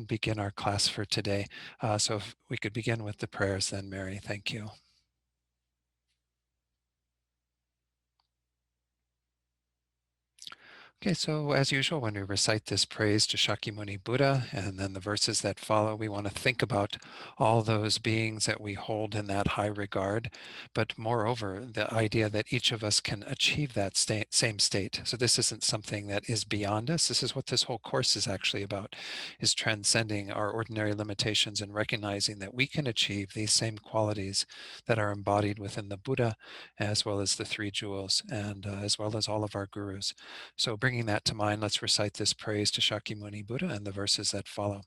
and begin our class for today. So if we could begin with the prayers then, Mary. Thank you. Okay, so as usual, when we recite this praise to Shakyamuni Buddha and then the verses that follow, we want to think about all those beings that we hold in that high regard, but moreover, the idea that each of us can achieve that same state. So this isn't something that is beyond us. This is what this whole course is actually about, is transcending our ordinary limitations and recognizing that we can achieve these same qualities that are embodied within the Buddha, as well as the three jewels, and as well as all of our gurus. So bringing that to mind, let's recite this praise to Shakyamuni Buddha and the verses that follow.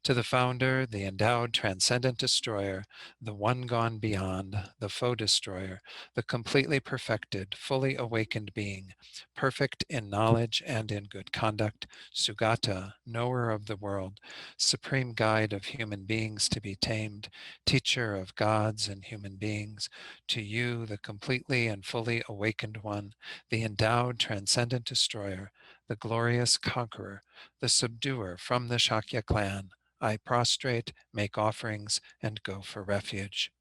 To the founder, the endowed, transcendent destroyer, the one gone beyond, the foe destroyer, the completely perfected, fully awakened being, perfect in knowledge and in good conduct, Sugata, knower of the world, supreme guide of human beings to be tamed, teacher of gods and human beings, to you, the completely and fully awakened one, the endowed, transcendent destroyer, the glorious conqueror, the subduer from the Shakya clan, I prostrate, make offerings, and go for refuge.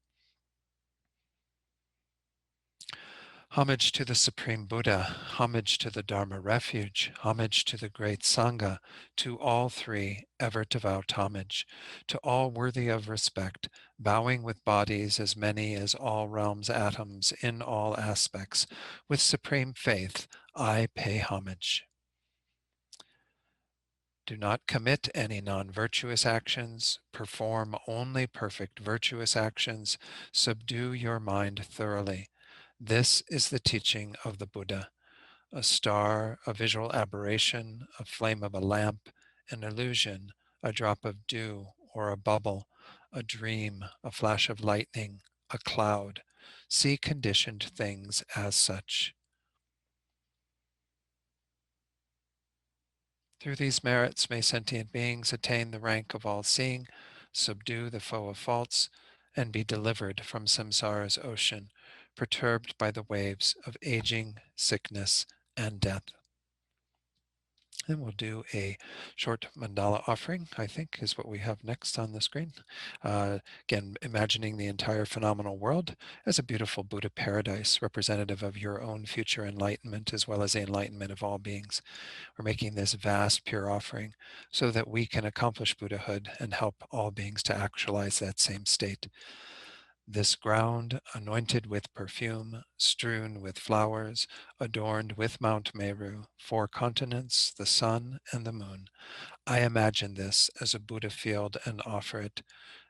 Homage to the Supreme Buddha, homage to the Dharma refuge, homage to the great Sangha, to all three ever devout homage, to all worthy of respect, bowing with bodies as many as all realms atoms in all aspects, with supreme faith, I pay homage. Do not commit any non-virtuous actions, perform only perfect virtuous actions, subdue your mind thoroughly. This is the teaching of the Buddha. A star, a visual aberration, a flame of a lamp, an illusion, a drop of dew or a bubble, a dream, a flash of lightning, a cloud. See conditioned things as such. Through these merits may sentient beings attain the rank of all-seeing, subdue the foe of faults, and be delivered from samsara's ocean, perturbed by the waves of aging, sickness, and death. And we'll do a short mandala offering, I think, is what we have next on the screen. Again, imagining the entire phenomenal world as a beautiful Buddha paradise, representative of your own future enlightenment, as well as the enlightenment of all beings. We're making this vast, pure offering so that we can accomplish Buddhahood and help all beings to actualize that same state. This ground, anointed with perfume, strewn with flowers, adorned with Mount Meru, 4 continents, the sun, and the moon. I imagine this as a Buddha field and offer it.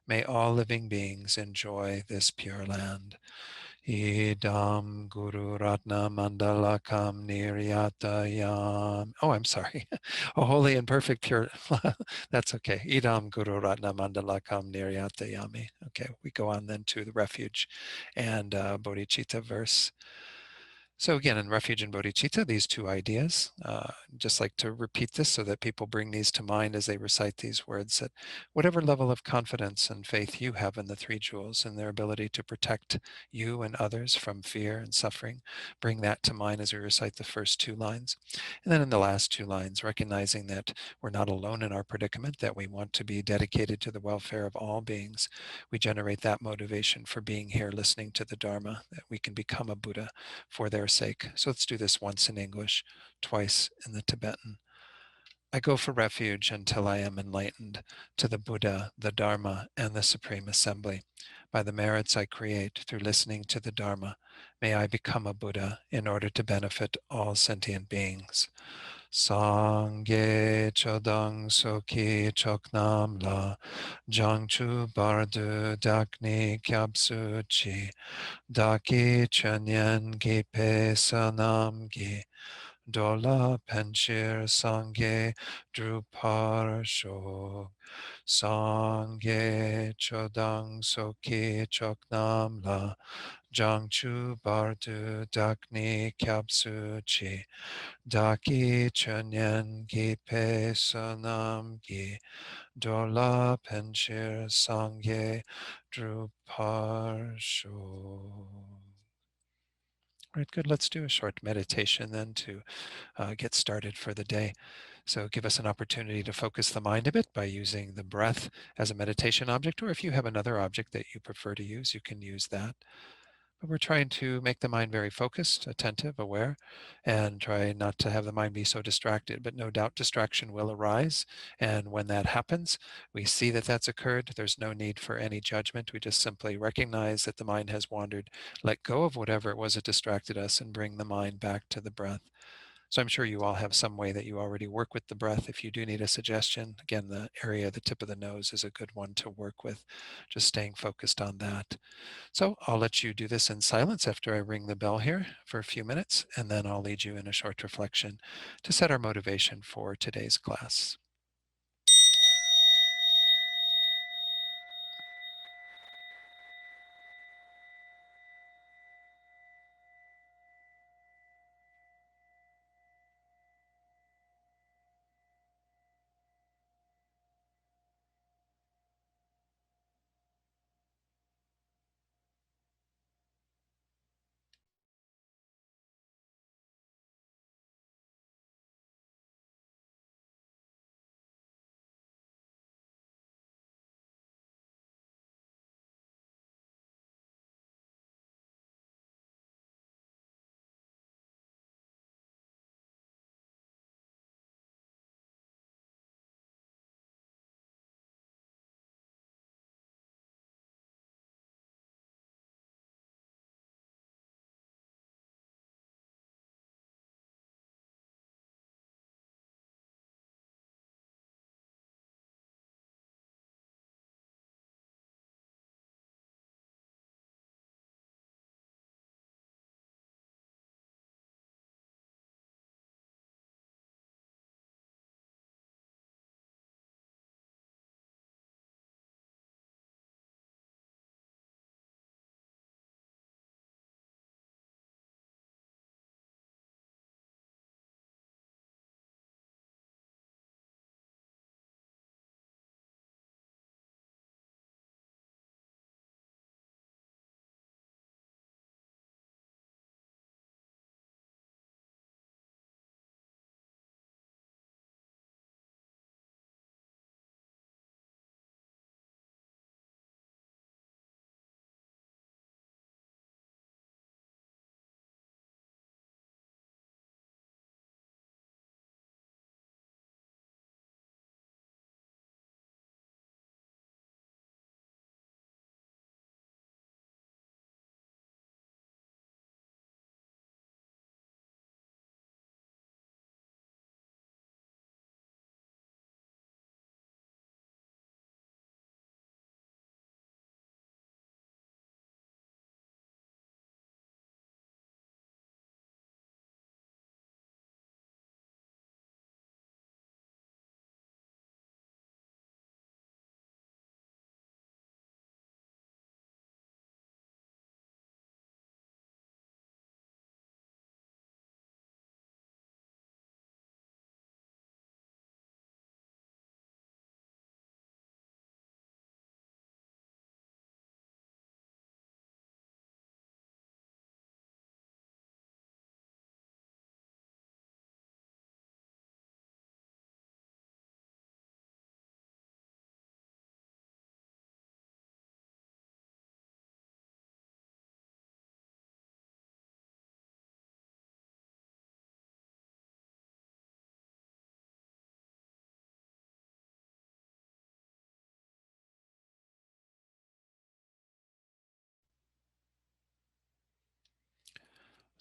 May all living beings enjoy this pure land. Idam Guru Ratna Mandalakam Niryatayam. Oh, I'm sorry. A holy and perfect pure. That's okay. Idam Guru Ratna Mandalakam Niryatayami. Okay, we go on then to the refuge and bodhicitta verse. So again, in refuge and bodhicitta, these two ideas, just like to repeat this so that people bring these to mind as they recite these words, that whatever level of confidence and faith you have in the three jewels and their ability to protect you and others from fear and suffering, bring that to mind as we recite the first 2 lines. And then in the last 2 lines, recognizing that we're not alone in our predicament, that we want to be dedicated to the welfare of all beings, we generate that motivation for being here, listening to the Dharma, that we can become a Buddha for their sake. So let's do this once in English, twice in the Tibetan. I go for refuge until I am enlightened to the Buddha, the Dharma, and the Supreme Assembly. By the merits I create through listening to the Dharma, may I become a Buddha in order to benefit all sentient beings. Sangye chodang soki choknam la jangchu bardu dakni kyabsu chi daki chanyen gi pe sanam gi dola penchir sangye drupar shok sangye chodang soki choknam la jangchu bardu dakni kyabsu chi daki chanyen gi pe sanam gi dola penchir sangye drupar shok. All right, good. Let's do a short meditation then to get started for the day. So give us an opportunity to focus the mind a bit by using the breath as a meditation object, or if you have another object that you prefer to use, you can use that. But we're trying to make the mind very focused, attentive, aware, and try not to have the mind be so distracted. But no doubt distraction will arise. And when that happens, we see that that's occurred. There's no need for any judgment. We just simply recognize that the mind has wandered, let go of whatever it was that distracted us, and bring the mind back to the breath. So I'm sure you all have some way that you already work with the breath. If you do need a suggestion, again, the area, the tip of the nose is a good one to work with, just staying focused on that. So I'll let you do this in silence after I ring the bell here for a few minutes, and then I'll lead you in a short reflection to set our motivation for today's class.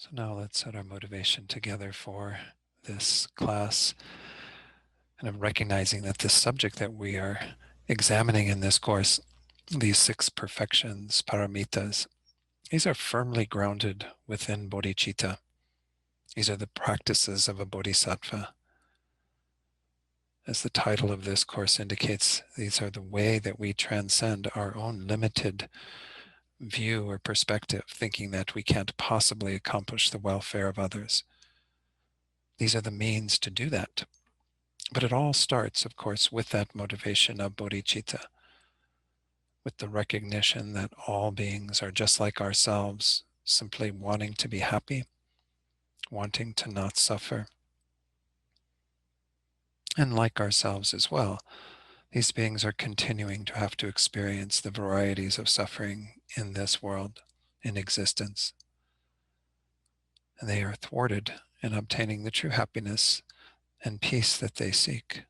So now let's set our motivation together for this class. And I'm recognizing that this subject that we are examining in this course, these 6 perfections, paramitas, these are firmly grounded within bodhicitta. These are the practices of a bodhisattva. As the title of this course indicates, these are the way that we transcend our own limited view or perspective, thinking that we can't possibly accomplish the welfare of others. These are the means to do that. But it all starts, of course, with that motivation of bodhicitta, with the recognition that all beings are just like ourselves, simply wanting to be happy, wanting to not suffer. And like ourselves as well, these beings are continuing to have to experience the varieties of suffering in this world, in existence. And they are thwarted in obtaining the true happiness and peace that they seek.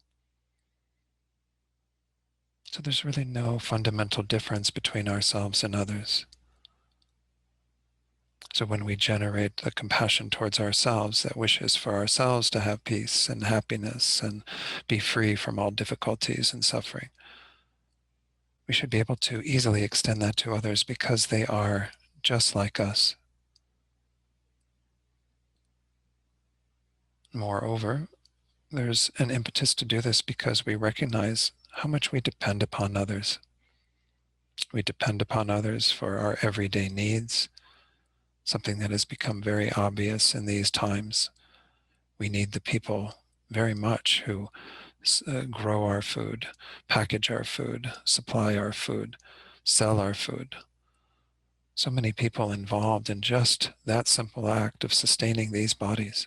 So there's really no fundamental difference between ourselves and others. So when we generate the compassion towards ourselves that wishes for ourselves to have peace and happiness and be free from all difficulties and suffering, we should be able to easily extend that to others because they are just like us. Moreover, there's an impetus to do this because we recognize how much we depend upon others. We depend upon others for our everyday needs, something that has become very obvious in these times. We need the people very much who grow our food, package our food, supply our food, sell our food. So many people involved in just that simple act of sustaining these bodies.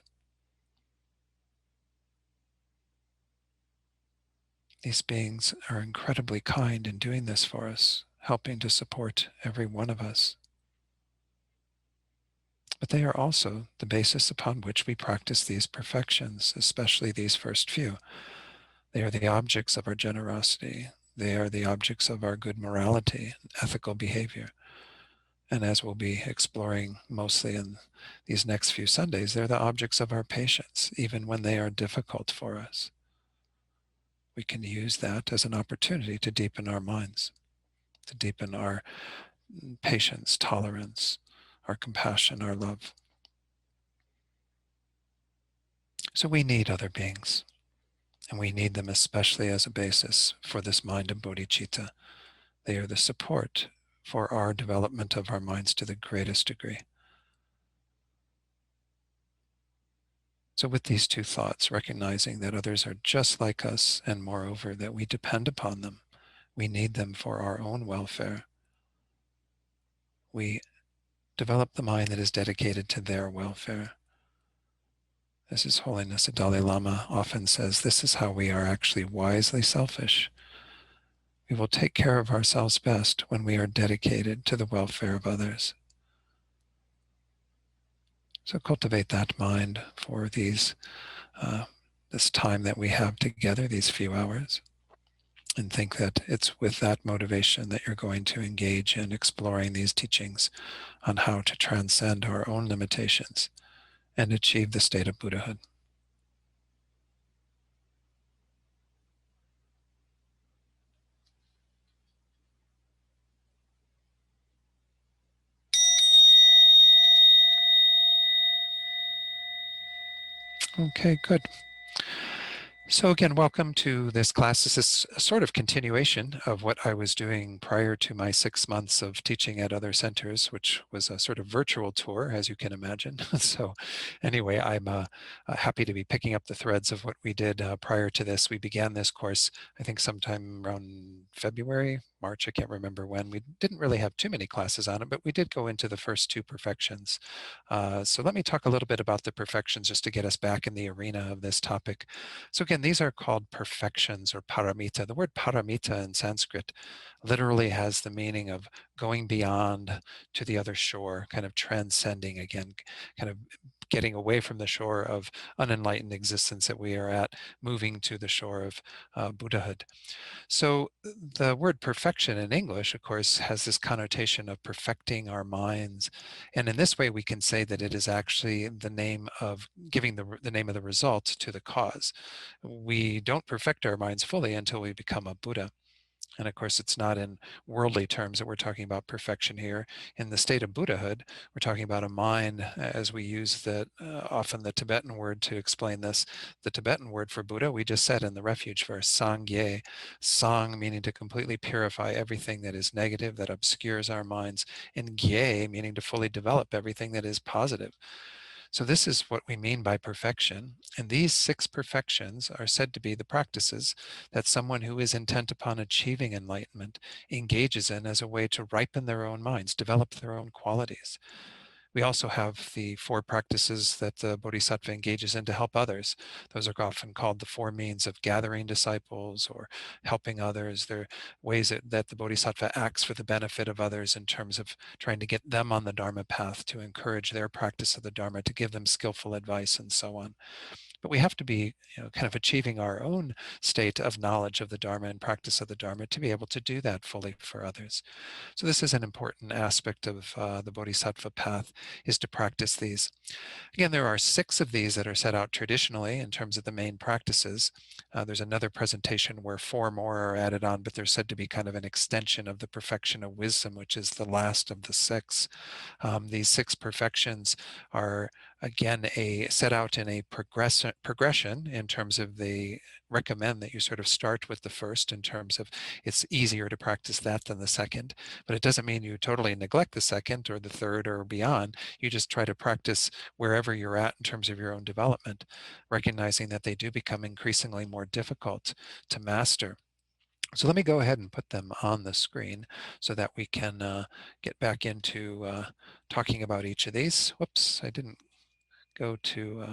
These beings are incredibly kind in doing this for us, helping to support every one of us. But they are also the basis upon which we practice these perfections, especially these first few. They are the objects of our generosity. They are the objects of our good morality, ethical behavior. And as we'll be exploring mostly in these next few Sundays, they're the objects of our patience, even when they are difficult for us. We can use that as an opportunity to deepen our minds, to deepen our patience, tolerance, our compassion, our love. So we need other beings, and we need them especially as a basis for this mind of bodhicitta. They are the support for our development of our minds to the greatest degree. So with these two thoughts, recognizing that others are just like us, and moreover, that we depend upon them, we need them for our own welfare, we develop the mind that is dedicated to their welfare. As His Holiness the Dalai Lama often says, this is how we are actually wisely selfish. We will take care of ourselves best when we are dedicated to the welfare of others. So cultivate that mind for this time that we have together, these few hours, and think that it's with that motivation that you're going to engage in exploring these teachings on how to transcend our own limitations and achieve the state of Buddhahood. Okay, good. So again, welcome to this class. This is a sort of continuation of what I was doing prior to my 6 months of teaching at other centers, which was a sort of virtual tour, as you can imagine. So anyway, I'm happy to be picking up the threads of what we did prior to this. We began this course, I think sometime around February, March, I can't remember when. We didn't really have too many classes on it, but we did go into the first two perfections. So let me talk a little bit about the perfections just to get us back in the arena of this topic. So again, these are called perfections or paramita. The word paramita in Sanskrit literally has the meaning of going beyond to the other shore, kind of transcending again, kind of getting away from the shore of unenlightened existence that we are at, moving to the shore of Buddhahood. So the word perfection in English, of course, has this connotation of perfecting our minds. And in this way, we can say that it is actually the name of giving the name of the result to the cause. We don't perfect our minds fully until we become a Buddha. And of course, it's not in worldly terms that we're talking about perfection here. In the state of Buddhahood, we're talking about a mind, as we use often the Tibetan word to explain this. The Tibetan word for Buddha, we just said in the refuge verse, Sangye, Sang meaning to completely purify everything that is negative, that obscures our minds, and Gye meaning to fully develop everything that is positive. So this is what we mean by perfection. And these 6 perfections are said to be the practices that someone who is intent upon achieving enlightenment engages in as a way to ripen their own minds, develop their own qualities. We also have the 4 practices that the Bodhisattva engages in to help others. Those are often called the 4 means of gathering disciples or helping others. They're ways that the Bodhisattva acts for the benefit of others in terms of trying to get them on the Dharma path, to encourage their practice of the Dharma, to give them skillful advice, and so on. But we have to be, kind of achieving our own state of knowledge of the Dharma and practice of the Dharma to be able to do that fully for others. So this is an important aspect of the Bodhisattva path, is to practice these. Again, there are 6 of these that are set out traditionally in terms of the main practices. There's another presentation where 4 more are added on, but they're said to be kind of an extension of the perfection of wisdom, which is the last of the 6. These 6 perfections are, again, set out in a progression in terms of they recommend that you sort of start with the first, in terms of it's easier to practice that than the second, but it doesn't mean you totally neglect the second or the third or beyond. You just try to practice wherever you're at in terms of your own development, recognizing that they do become increasingly more difficult to master. So let me go ahead and put them on the screen so that we can get back into talking about each of these. Whoops, I didn't go to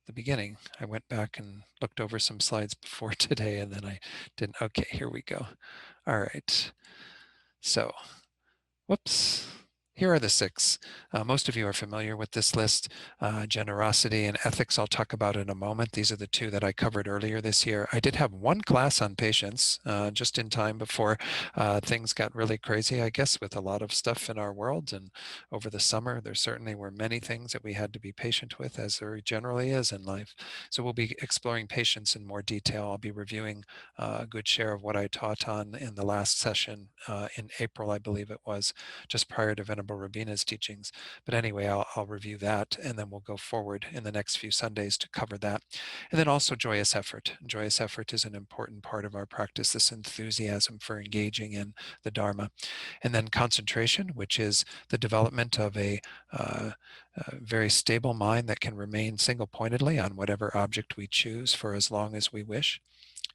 the beginning. I went back and looked over some slides before today, and then I didn't. Okay, here we go. All right. So, whoops. Here are the 6. Most of you are familiar with this list. Generosity and ethics I'll talk about in a moment. These are the 2 that I covered earlier this year. I did have 1 class on patience just in time before things got really crazy, I guess, with a lot of stuff in our world. And over the summer, there certainly were many things that we had to be patient with, as there generally is in life. So we'll be exploring patience in more detail. I'll be reviewing a good share of what I taught on in the last session in April, I believe it was, just prior to Venerable Rabina's teachings. But anyway, I'll review that, and then we'll go forward in the next few Sundays to cover that. And then also joyous effort. Joyous effort is an important part of our practice, this enthusiasm for engaging in the Dharma. And then concentration, which is the development of a very stable mind that can remain single-pointedly on whatever object we choose for as long as we wish.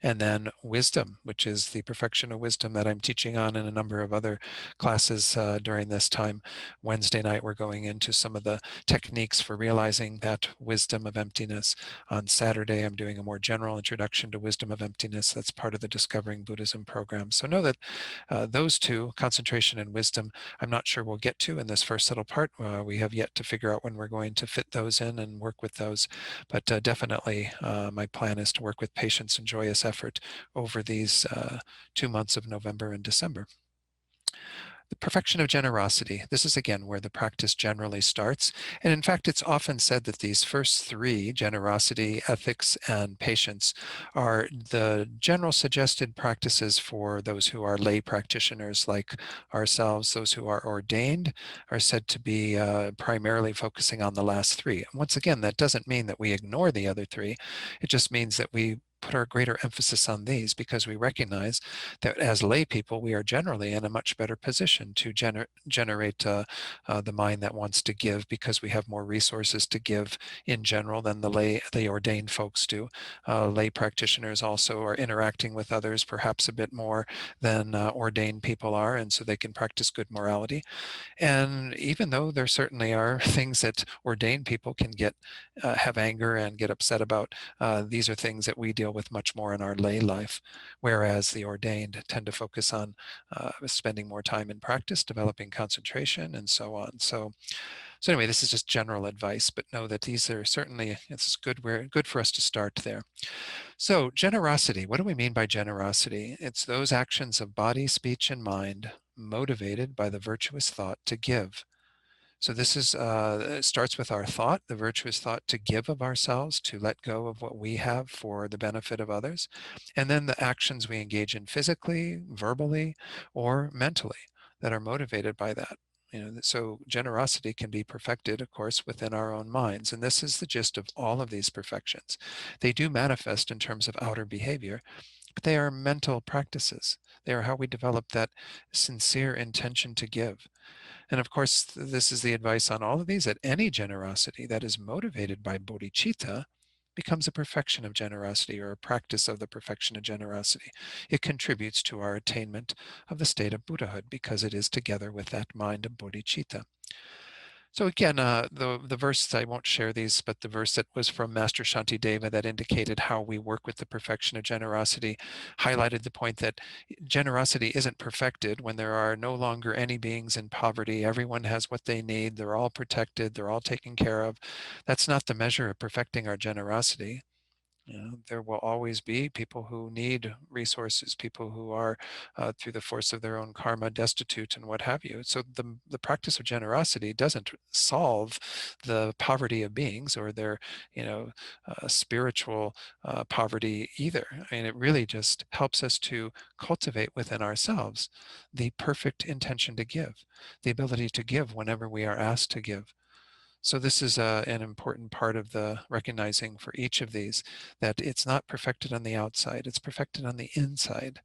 And then wisdom, which is the perfection of wisdom that I'm teaching on in a number of other classes during this time. Wednesday night, we're going into some of the techniques for realizing that wisdom of emptiness. On Saturday, I'm doing a more general introduction to wisdom of emptiness. That's part of the Discovering Buddhism program. So know that those 2, concentration and wisdom, I'm not sure we'll get to in this first little part. We have yet to figure out when we're going to fit those in and work with those. But definitely my plan is to work with patience and joyous effort over these 2 months of November and December. The perfection of generosity. This is again where the practice generally starts. And in fact, it's often said that these first 3, generosity, ethics, and patience, are the general suggested practices for those who are lay practitioners like ourselves. Those who are ordained are said to be primarily focusing on the last 3. And once again, that doesn't mean that we ignore the other 3. It just means that we put our greater emphasis on these, because we recognize that as lay people, we are generally in a much better position to generate the mind that wants to give, because we have more resources to give in general than the ordained folks do. Lay practitioners also are interacting with others perhaps a bit more than ordained people are, and so they can practice good morality. And even though there certainly are things that ordained people can have anger and get upset about, these are things that we deal with much more in our lay life, whereas the ordained tend to focus on spending more time in practice, developing concentration, and so on. So anyway, this is just general advice, but know that these are certainly, it's good for us to start there. So generosity, what do we mean by generosity? It's those actions of body, speech, and mind motivated by the virtuous thought to give. So this is it starts with our thought, the virtuous thought to give of ourselves, to let go of what we have for the benefit of others, and then the actions we engage in physically, verbally, or mentally that are motivated by that. So generosity can be perfected, of course, within our own minds, and this is the gist of all of these perfections. They do manifest in terms of outer behavior, but they are mental practices. They are how we develop that sincere intention to give. And of course, this is the advice on all of these, that any generosity that is motivated by bodhicitta becomes a perfection of generosity, or a practice of the perfection of generosity. It contributes to our attainment of the state of Buddhahood, because it is together with that mind of bodhicitta. So again, the verse, I won't share these, but the verse that was from Master Shantideva that indicated how we work with the perfection of generosity highlighted the point that generosity isn't perfected when there are no longer any beings in poverty. Everyone has what they need. They're all protected. They're all taken care of. That's not the measure of perfecting our generosity. There will always be people who need resources, people who are, through the force of their own karma, destitute and what have you. So the practice of generosity doesn't solve the poverty of beings or their, spiritual poverty either. I mean, it really just helps us to cultivate within ourselves the perfect intention to give, the ability to give whenever we are asked to give. So this is an important part of the recognizing for each of these, that it's not perfected on the outside, it's perfected on the inside.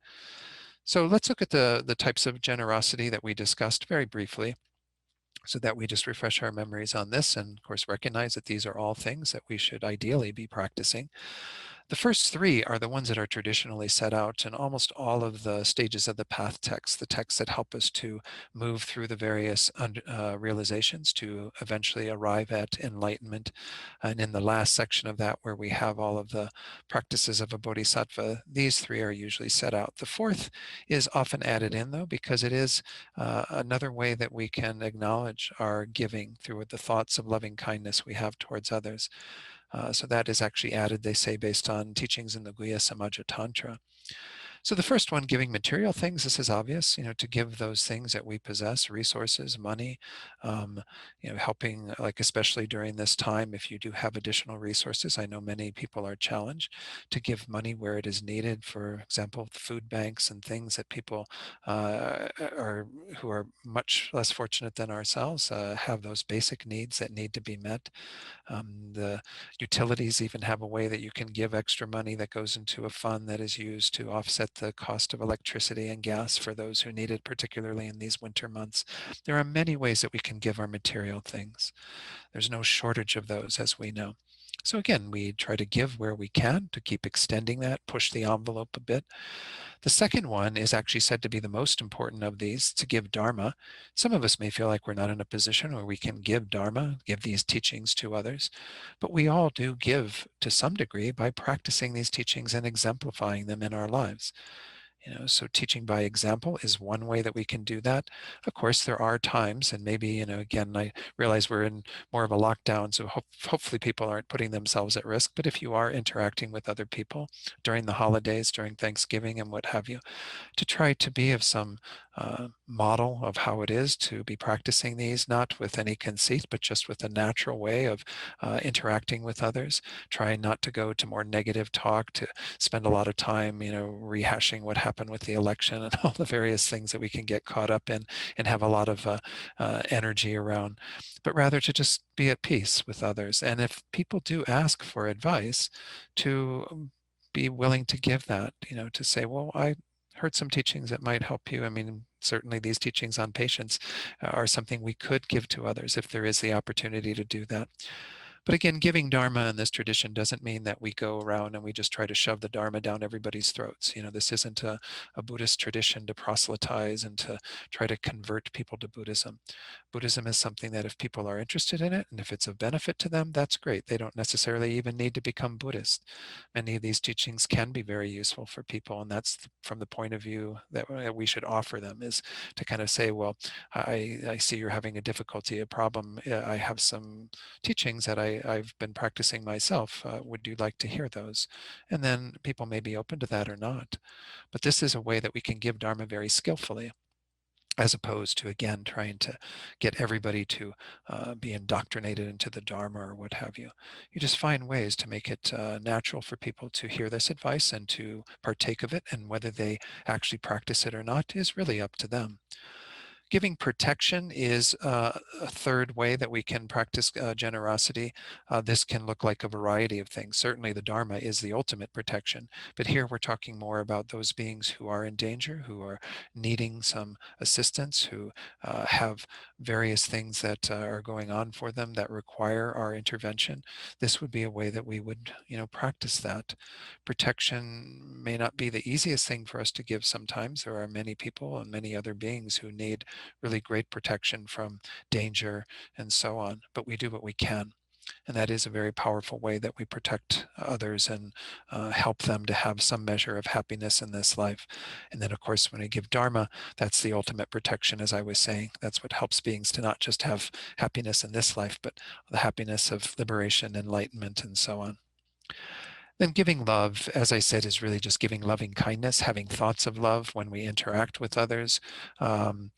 So let's look at the types of generosity that we discussed very briefly so that we just refresh our memories on this and of course recognize that these are all things that we should ideally be practicing. The first three are the ones that are traditionally set out in almost all of the stages of the path texts, the texts that help us to move through the various realizations to eventually arrive at enlightenment. And in the last section of that, where we have all of the practices of a bodhisattva, these three are usually set out. The fourth is often added in, though, because it is another way that we can acknowledge our giving through the thoughts of loving kindness we have towards others. So that is actually added, they say, based on teachings in the Guhya Samaja Tantra. So the first one, giving material things, this is obvious, to give those things that we possess, resources, money, um, helping, like especially during this time, if you do have additional resources, I know many people are challenged to give money where it is needed. For example, food banks and things that people are who are much less fortunate than ourselves have those basic needs that need to be met. The utilities even have a way that you can give extra money that goes into a fund that is used to offset the cost of electricity and gas for those who need it, particularly in these winter months. There are many ways that we can give our material things. There's no shortage of those, as we know. So again, we try to give where we can to keep extending that, push the envelope a bit. The second one is actually said to be the most important of these, to give Dharma. Some of us may feel like we're not in a position where we can give Dharma, give these teachings to others, but we all do give to some degree by practicing these teachings and exemplifying them in our lives. So teaching by example is one way that we can do that. Of course, there are times, and maybe, again, I realize we're in more of a lockdown, so hopefully people aren't putting themselves at risk. But if you are interacting with other people during the holidays, during Thanksgiving and what have you, to try to be of some model of how it is to be practicing these, not with any conceit, but just with a natural way of interacting with others, trying not to go to more negative talk, to spend a lot of time, rehashing what happened with the election and all the various things that we can get caught up in and have a lot of energy around, but rather to just be at peace with others. And if people do ask for advice, to be willing to give that, to say, well, I heard some teachings that might help you. I mean, certainly these teachings on patience are something we could give to others if there is the opportunity to do that. But again, giving Dharma in this tradition doesn't mean that we go around and we just try to shove the Dharma down everybody's throats. This isn't a Buddhist tradition to proselytize and to try to convert people to Buddhism. Buddhism is something that if people are interested in it and if it's of benefit to them, that's great. They don't necessarily even need to become Buddhist. Many of these teachings can be very useful for people, and that's from the point of view that we should offer them, is to kind of say, well, I see you're having a difficulty, a problem. I have some teachings that I've been practicing myself. Would you like to hear those? And then people may be open to that or not. But this is a way that we can give Dharma very skillfully, as opposed to, again, trying to get everybody to be indoctrinated into the Dharma or what have you. You just find ways to make it natural for people to hear this advice and to partake of it, and whether they actually practice it or not is really up to them. Giving protection is a third way that we can practice generosity. This can look like a variety of things. Certainly the Dharma is the ultimate protection, but here we're talking more about those beings who are in danger, who are needing some assistance, who have various things that are going on for them that require our intervention. This would be a way that we would, practice that. Protection may not be the easiest thing for us to give sometimes. There are many people and many other beings who need really great protection from danger and so on. But we do what we can. And that is a very powerful way that we protect others and help them to have some measure of happiness in this life. And then, of course, when we give Dharma, that's the ultimate protection, as I was saying. That's what helps beings to not just have happiness in this life, but the happiness of liberation, enlightenment, and so on. Then giving love, as I said, is really just giving loving kindness, having thoughts of love when we interact with others. Um,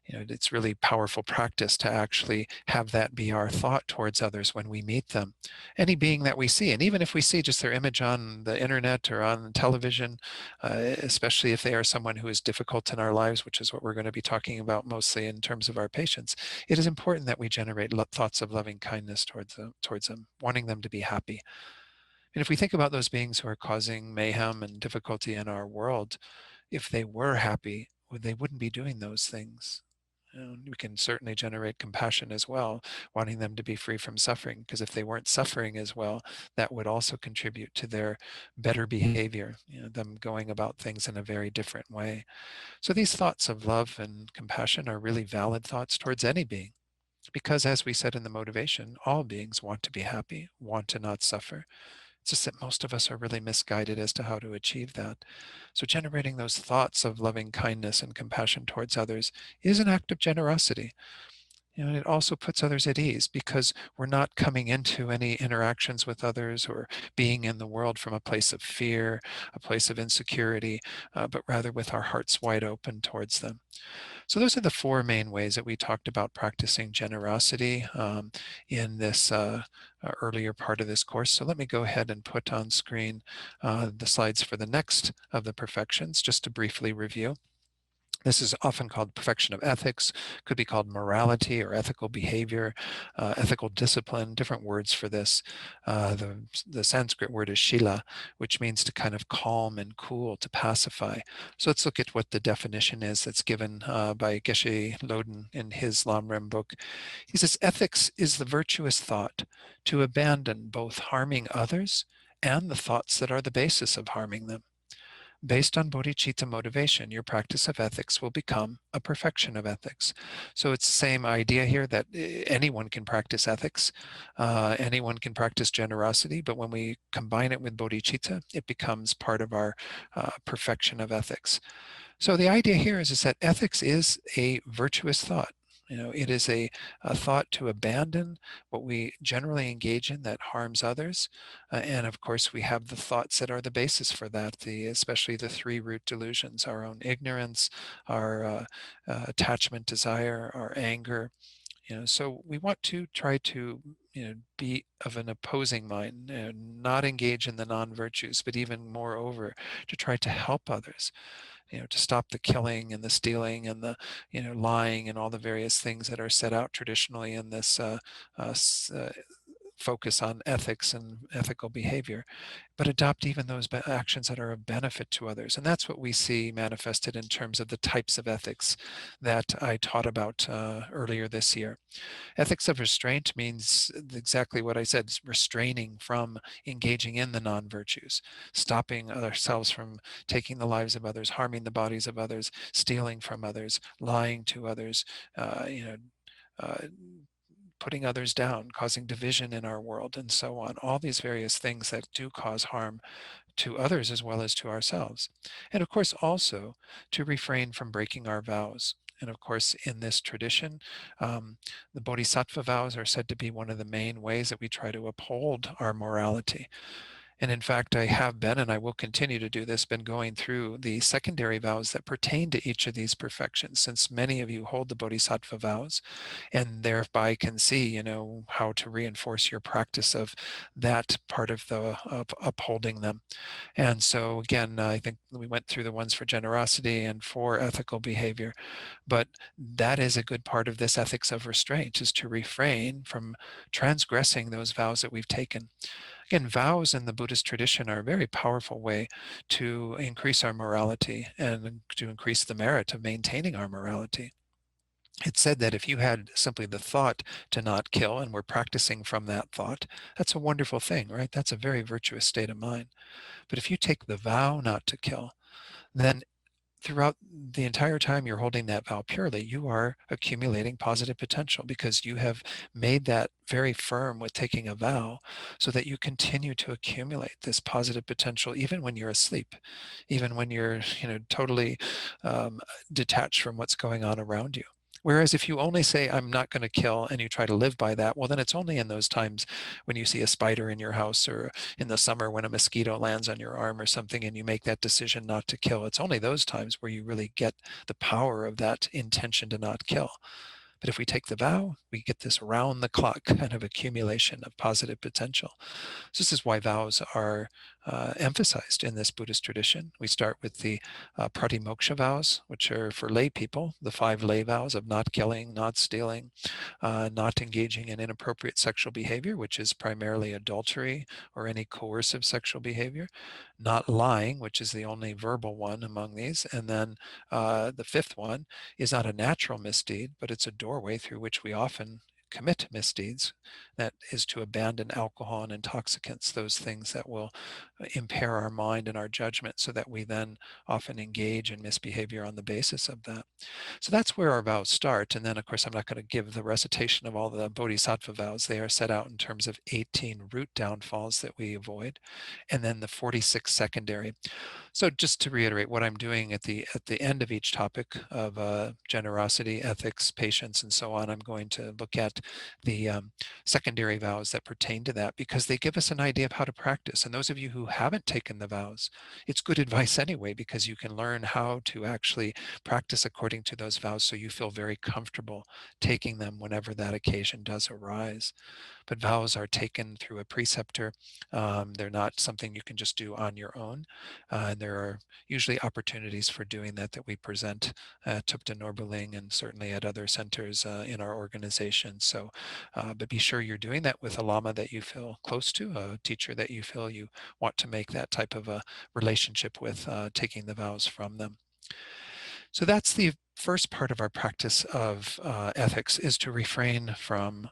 it's really powerful practice to actually have that be our thought towards others when we meet them. Any being that we see, and even if we see just their image on the internet or on television, especially if they are someone who is difficult in our lives, which is what we're going to be talking about mostly in terms of our patients, it is important that we generate thoughts of loving kindness towards them, wanting them to be happy. And if we think about those beings who are causing mayhem and difficulty in our world, if they were happy, they wouldn't be doing those things. We can certainly generate compassion as well, wanting them to be free from suffering, because if they weren't suffering as well, that would also contribute to their better behavior, them going about things in a very different way. So these thoughts of love and compassion are really valid thoughts towards any being, because as we said in the motivation, all beings want to be happy, want to not suffer. It's just that most of us are really misguided as to how to achieve that. So generating those thoughts of loving kindness and compassion towards others is an act of generosity. It also puts others at ease, because we're not coming into any interactions with others or being in the world from a place of fear, a place of insecurity, but rather with our hearts wide open towards them. So those are the four main ways that we talked about practicing generosity in this earlier part of this course. So let me go ahead and put on screen the slides for the next of the perfections, just to briefly review. This is often called perfection of ethics, could be called morality or ethical behavior, ethical discipline, different words for this. The Sanskrit word is shila, which means to kind of calm and cool, to pacify. So let's look at what the definition is that's given by Geshe Loden in his Lamrim book. He says, ethics is the virtuous thought to abandon both harming others and the thoughts that are the basis of harming them. Based on bodhicitta motivation, your practice of ethics will become a perfection of ethics. So it's the same idea here that anyone can practice ethics, anyone can practice generosity, but when we combine it with bodhicitta, it becomes part of our perfection of ethics. So the idea here is that ethics is a virtuous thought. It is a thought to abandon what we generally engage in that harms others. And of course, we have the thoughts that are the basis for that, especially the three root delusions, our own ignorance, our attachment, desire, our anger. So we want to try to be of an opposing mind, not engage in the non-virtues, but even moreover, to try to help others. To stop the killing and the stealing and the, lying and all the various things that are set out traditionally in this focus on ethics and ethical behavior, but adopt even those actions that are of benefit to others. And that's what we see manifested in terms of the types of ethics that I taught about earlier this year. Ethics of restraint means exactly what I said, restraining from engaging in the non-virtues, stopping ourselves from taking the lives of others, harming the bodies of others, stealing from others, lying to others, uh, putting others down, causing division in our world, and so on. All these various things that do cause harm to others as well as to ourselves. And of course, also to refrain from breaking our vows. And of course, in this tradition, the Bodhisattva vows are said to be one of the main ways that we try to uphold our morality. And in fact, I have been, and I will continue to do this, been going through the secondary vows that pertain to each of these perfections, since many of you hold the Bodhisattva vows and thereby can see, how to reinforce your practice of that part of upholding them. And so again, I think we went through the ones for generosity and for ethical behavior, but that is a good part of this ethics of restraint, is to refrain from transgressing those vows that we've taken. Again, vows in the Buddhist tradition are a very powerful way to increase our morality and to increase the merit of maintaining our morality. It's said that if you had simply the thought to not kill and were practicing from that thought, that's a wonderful thing, right? That's a very virtuous state of mind. But if you take the vow not to kill, then throughout the entire time you're holding that vow purely, you are accumulating positive potential because you have made that very firm with taking a vow so that you continue to accumulate this positive potential even when you're asleep, even when you're, totally um, detached from what's going on around you. Whereas if you only say, I'm not going to kill, and you try to live by that, well, then it's only in those times when you see a spider in your house, or in the summer when a mosquito lands on your arm or something, and you make that decision not to kill. It's only those times where you really get the power of that intention to not kill. But if we take the vow, we get this round the clock kind of accumulation of positive potential. So this is why vows are emphasized in this Buddhist tradition. We start with the pratimoksha vows, which are for lay people, the 5 lay vows of not killing, not stealing, not engaging in inappropriate sexual behavior, which is primarily adultery or any coercive sexual behavior, not lying, which is the only verbal one among these, and then the 5th one is not a natural misdeed, but it's a doorway through which we often commit misdeeds. That is to abandon alcohol and intoxicants, those things that will impair our mind and our judgment, so that we then often engage in misbehavior on the basis of that. So that's where our vows start. And then, of course, I'm not going to give the recitation of all the Bodhisattva vows. They are set out in terms of 18 root downfalls that we avoid, and then the 46 secondary. So just to reiterate what I'm doing at the end of each topic of generosity, ethics, patience, and so on, I'm going to look at the secondary vows that pertain to that, because they give us an idea of how to practice. And those of you who haven't taken the vows, it's good advice anyway, because you can learn how to actually practice according to those vows so you feel very comfortable taking them whenever that occasion does arise. But vows are taken through a preceptor. They're not something you can just do on your own. And there are usually opportunities for doing that we present at Tupta Norbuling and certainly at other centers in our organization. So, but be sure you're doing that with a lama that you feel close to, a teacher that you feel you want to make that type of a relationship with, taking the vows from them. So that's the first part of our practice of ethics, is to refrain from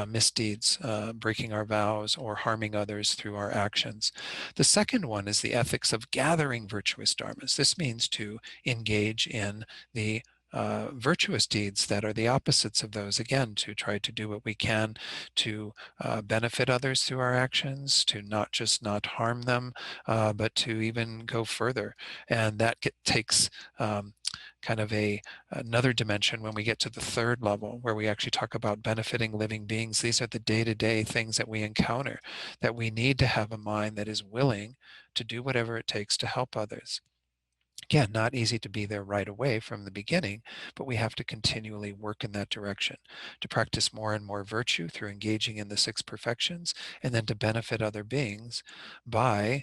misdeeds, breaking our vows, or harming others through our actions. The second one is the ethics of gathering virtuous dharmas. This means to engage in the virtuous deeds that are the opposites of those, again, to try to do what we can to benefit others through our actions, to not just not harm them, but to even go further. And that takes kind of another dimension when we get to the third level, where we actually talk about benefiting living beings. These are the day-to-day things that we encounter, that we need to have a mind that is willing to do whatever it takes to help others. Again, not easy to be there right away from the beginning, but we have to continually work in that direction, to practice more and more virtue through engaging in the 6 perfections, and then to benefit other beings by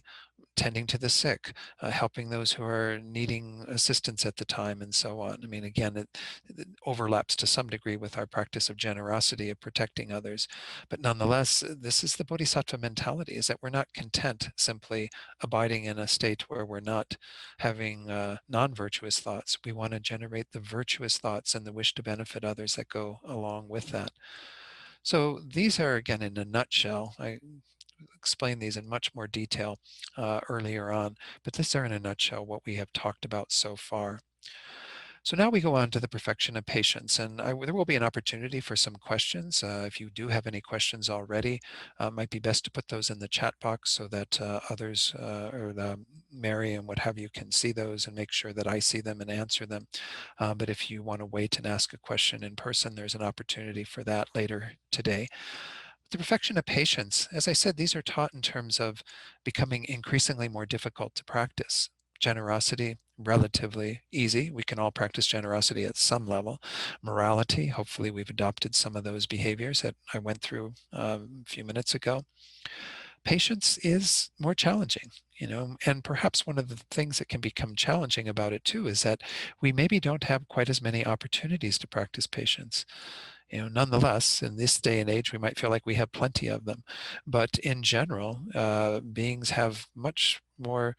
tending to the sick, helping those who are needing assistance at the time, and so on. I mean, again, it overlaps to some degree with our practice of generosity, of protecting others. But nonetheless, this is the Bodhisattva mentality, is that we're not content simply abiding in a state where we're not having non-virtuous thoughts. We want to generate the virtuous thoughts and the wish to benefit others that go along with that. So these are, again, in a nutshell, I explain these in much more detail earlier on, but these are in a nutshell what we have talked about so far. So now we go on to the perfection of patience, and there will be an opportunity for some questions. If you do have any questions already, it might be best to put those in the chat box so that others, or Mary and what have you, can see those and make sure that I see them and answer them. But if you want to wait and ask a question in person, there's an opportunity for that later today. The perfection of patience, as I said, these are taught in terms of becoming increasingly more difficult to practice. Generosity, relatively easy. We can all practice generosity at some level. Morality, hopefully we've adopted some of those behaviors that I went through a few minutes ago. Patience is more challenging, and perhaps one of the things that can become challenging about it too is that we maybe don't have quite as many opportunities to practice patience. Nonetheless, in this day and age, we might feel like we have plenty of them. But in general, beings have much more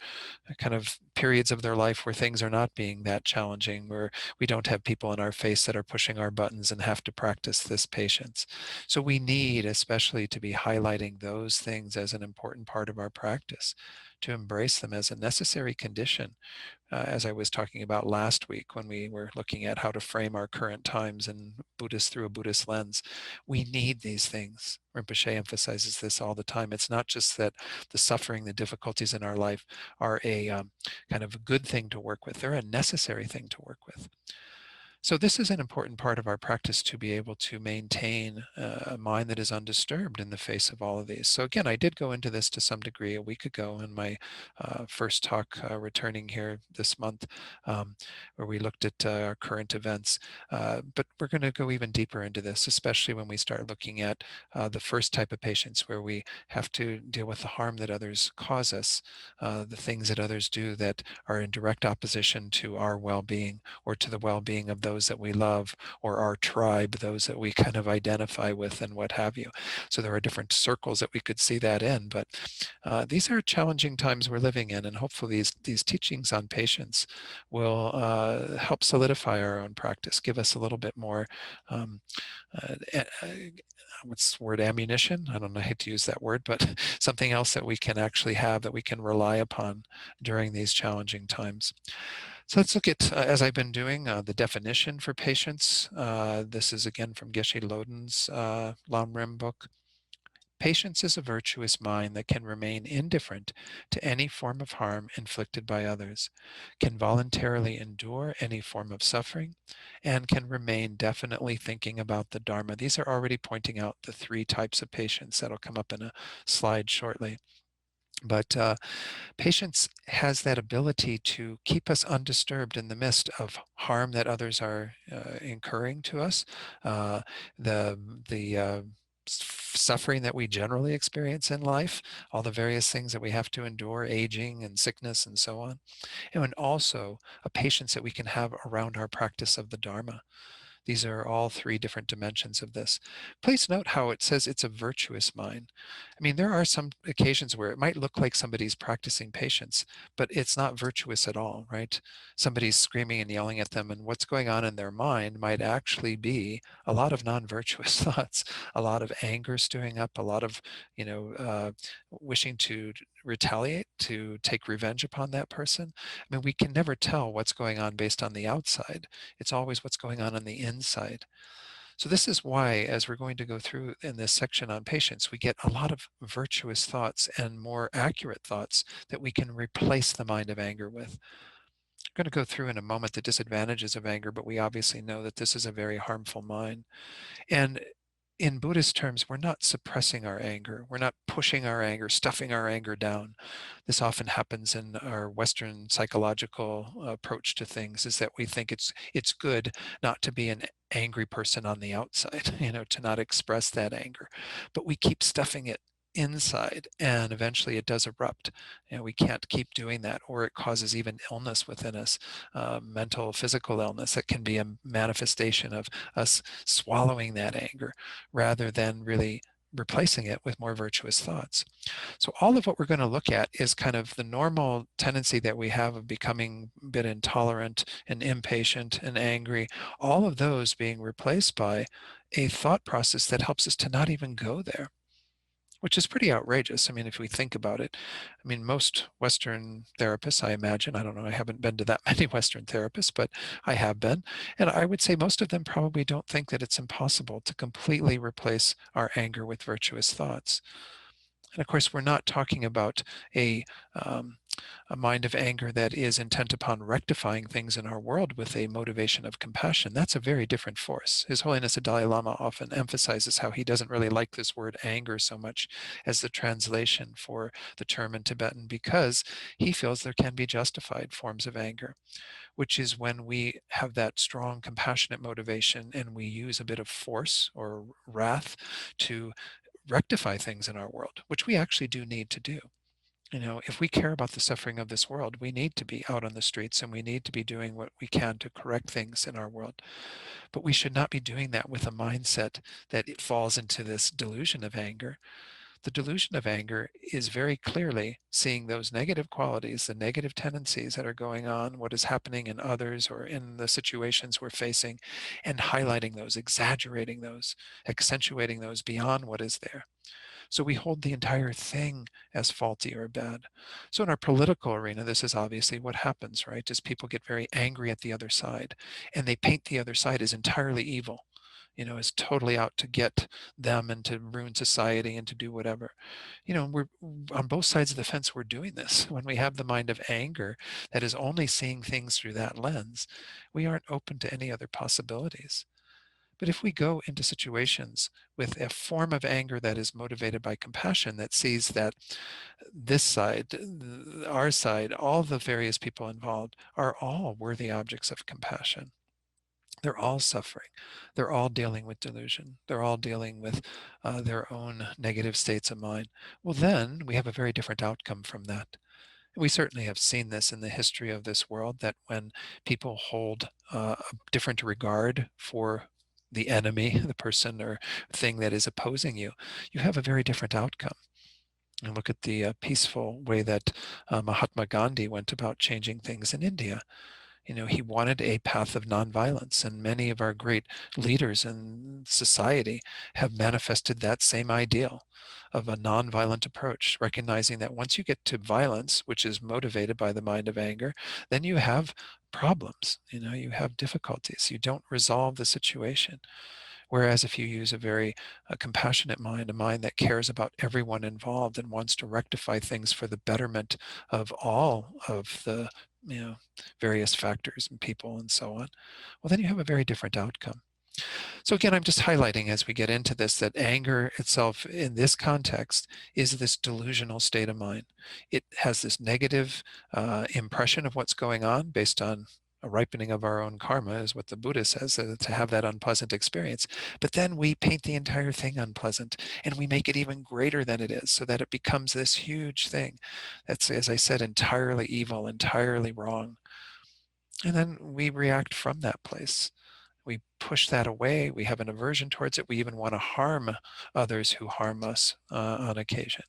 kind of periods of their life where things are not being that challenging, where we don't have people in our face that are pushing our buttons and have to practice this patience. So we need especially to be highlighting those things as an important part of our practice, to embrace them as a necessary condition, as I was talking about last week when we were looking at how to frame our current times and Buddhist through a Buddhist lens. We need these things. Rinpoche emphasizes this all the time. It's not just that the suffering, the difficulties in our life are a kind of a good thing to work with. They're a necessary thing to work with. So this is an important part of our practice, to be able to maintain a mind that is undisturbed in the face of all of these. So again, I did go into this to some degree a week ago in my first talk returning here this month, where we looked at our current events. But we're going to go even deeper into this, especially when we start looking at the first type of patients, where we have to deal with the harm that others cause us, the things that others do that are in direct opposition to our well-being, or to the well-being of those that we love, or our tribe, those that we kind of identify with, and what have you. So there are different circles that we could see that in, but these are challenging times we're living in, and hopefully these teachings on patience will help solidify our own practice, give us a little bit more um, uh, what's the word, ammunition? I don't know, I hate to use that word, but something else that we can actually have, that we can rely upon during these challenging times. So let's look at, as I've been doing, the definition for patience. This is again from Geshe Loden's Lam Rim book. Patience is a virtuous mind that can remain indifferent to any form of harm inflicted by others, can voluntarily endure any form of suffering, and can remain definitely thinking about the Dharma. These are already pointing out the three types of patience that'll come up in a slide shortly. But patience has that ability to keep us undisturbed in the midst of harm that others are incurring to us, the suffering that we generally experience in life, all the various things that we have to endure, aging and sickness and so on, and also a patience that we can have around our practice of the Dharma. These are all three different dimensions of this. Please note how it says it's a virtuous mind. I mean, there are some occasions where it might look like somebody's practicing patience, but it's not virtuous at all, right? Somebody's screaming and yelling at them, and what's going on in their mind might actually be a lot of non-virtuous thoughts, a lot of anger stewing up, a lot of, wishing to retaliate, to take revenge upon that person. I mean, we can never tell what's going on based on the outside. It's always what's going on the inside. So this is why, as we're going to go through in this section on patience, we get a lot of virtuous thoughts and more accurate thoughts that we can replace the mind of anger with. I'm going to go through in a moment the disadvantages of anger, but we obviously know that this is a very harmful mind. And in Buddhist terms, we're not suppressing our anger. We're not pushing our anger, stuffing our anger down. This often happens in our Western psychological approach to things, is that we think it's good not to be an angry person on the outside, to not express that anger. But we keep stuffing it inside, and eventually it does erupt. We can't keep doing that, or it causes even illness within us, mental, physical illness that can be a manifestation of us swallowing that anger rather than really replacing it with more virtuous thoughts. So all of what we're going to look at is kind of the normal tendency that we have of becoming a bit intolerant and impatient and angry, all of those being replaced by a thought process that helps us to not even go there, which is pretty outrageous. I mean, if we think about it, I mean, most Western therapists, I imagine, I don't know, I haven't been to that many Western therapists, but I have been. And I would say most of them probably don't think that it's impossible to completely replace our anger with virtuous thoughts. And of course, we're not talking about a, um, a mind of anger that is intent upon rectifying things in our world with a motivation of compassion. That's a very different force. His Holiness the Dalai Lama often emphasizes how he doesn't really like this word anger so much as the translation for the term in Tibetan, because he feels there can be justified forms of anger, which is when we have that strong compassionate motivation and we use a bit of force or wrath to rectify things in our world, which we actually do need to do. If we care about the suffering of this world, we need to be out on the streets and we need to be doing what we can to correct things in our world. But we should not be doing that with a mindset that it falls into this delusion of anger. The delusion of anger is very clearly seeing those negative qualities, the negative tendencies that are going on, what is happening in others or in the situations we're facing, and highlighting those, exaggerating those, accentuating those beyond what is there. So we hold the entire thing as faulty or bad. So in our political arena, this is obviously what happens, right? Is people get very angry at the other side, and they paint the other side as entirely evil, is totally out to get them and to ruin society and to do whatever. We're on both sides of the fence. We're doing this. When we have the mind of anger that is only seeing things through that lens, we aren't open to any other possibilities. But if we go into situations with a form of anger that is motivated by compassion, that sees that this side, our side, all the various people involved are all worthy objects of compassion. They're all suffering. They're all dealing with delusion. They're all dealing with their own negative states of mind. Well, then we have a very different outcome from that. We certainly have seen this in the history of this world, that when people hold a different regard for the enemy, the person or thing that is opposing you, you have a very different outcome. And look at the peaceful way that Mahatma Gandhi went about changing things in India. He wanted a path of nonviolence, and many of our great leaders in society have manifested that same ideal of a nonviolent approach, recognizing that once you get to violence, which is motivated by the mind of anger, then you have problems, you have difficulties. You don't resolve the situation. Whereas if you use a very compassionate mind, a mind that cares about everyone involved and wants to rectify things for the betterment of all of the various factors and people and so on, well, then you have a very different outcome. So again, I'm just highlighting as we get into this that anger itself in this context is this delusional state of mind. It has this negative impression of what's going on based on a ripening of our own karma, is what the Buddha says, to have that unpleasant experience. But then we paint the entire thing unpleasant, and we make it even greater than it is, so that it becomes this huge thing that's, as I said, entirely evil, entirely wrong. And then we react from that place. We push that away. We have an aversion towards it. We even want to harm others who harm us on occasion.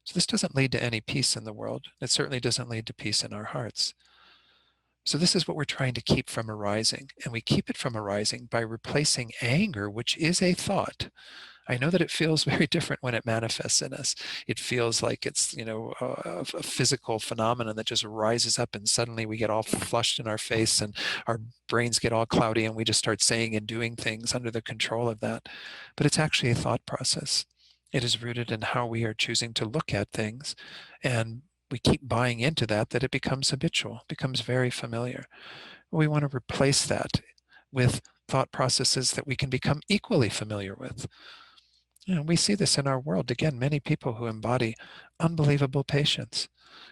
So this doesn't lead to any peace in the world. It certainly doesn't lead to peace in our hearts. So this is what we're trying to keep from arising. And we keep it from arising by replacing anger, which is a thought. I know that it feels very different when it manifests in us. It feels like it's, a physical phenomenon that just rises up, and suddenly we get all flushed in our face and our brains get all cloudy, and we just start saying and doing things under the control of that. But it's actually a thought process. It is rooted in how we are choosing to look at things. And we keep buying into that it becomes habitual, becomes very familiar. We want to replace that with thought processes that we can become equally familiar with. We see this in our world. Again, many people who embody unbelievable patience,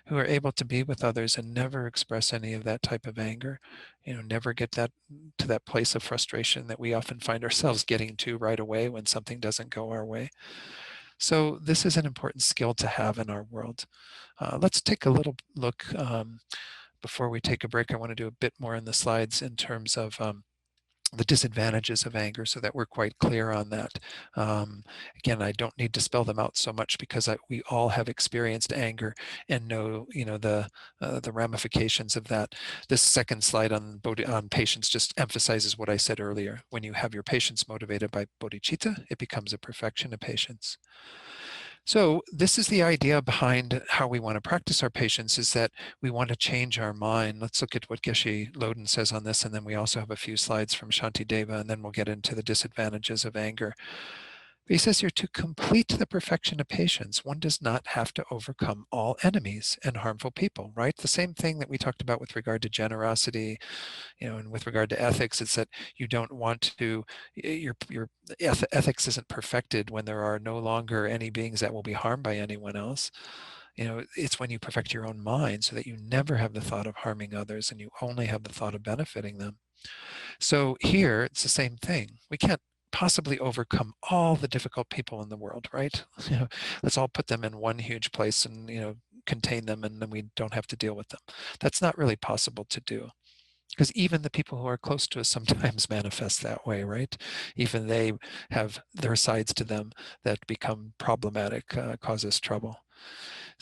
who are able to be with others and never express any of that type of anger, never get that to that place of frustration that we often find ourselves getting to right away when something doesn't go our way. So this is an important skill to have in our world. Let's take a little look before we take a break. I want to do a bit more in the slides in terms of the disadvantages of anger, so that we're quite clear on that. Again, I don't need to spell them out so much, because we all have experienced anger and know, the ramifications of that. This second slide on patience just emphasizes what I said earlier. When you have your patience motivated by bodhicitta, it becomes a perfection of patience. So this is the idea behind how we want to practice our patience, is that we want to change our mind. Let's look at what Geshe Loden says on this, and then we also have a few slides from Shantideva, and then we'll get into the disadvantages of anger. But he says here, to complete the perfection of patience, one does not have to overcome all enemies and harmful people, right? The same thing that we talked about with regard to generosity, and with regard to ethics, it's that you don't want to, your ethics isn't perfected when there are no longer any beings that will be harmed by anyone else. It's when you perfect your own mind so that you never have the thought of harming others and you only have the thought of benefiting them. So here, it's the same thing. We can't possibly overcome all the difficult people in the world, right? Let's all put them in one huge place and, contain them, and then we don't have to deal with them. That's not really possible to do. Because even the people who are close to us sometimes manifest that way, right? Even they have their sides to them that become problematic, cause us trouble.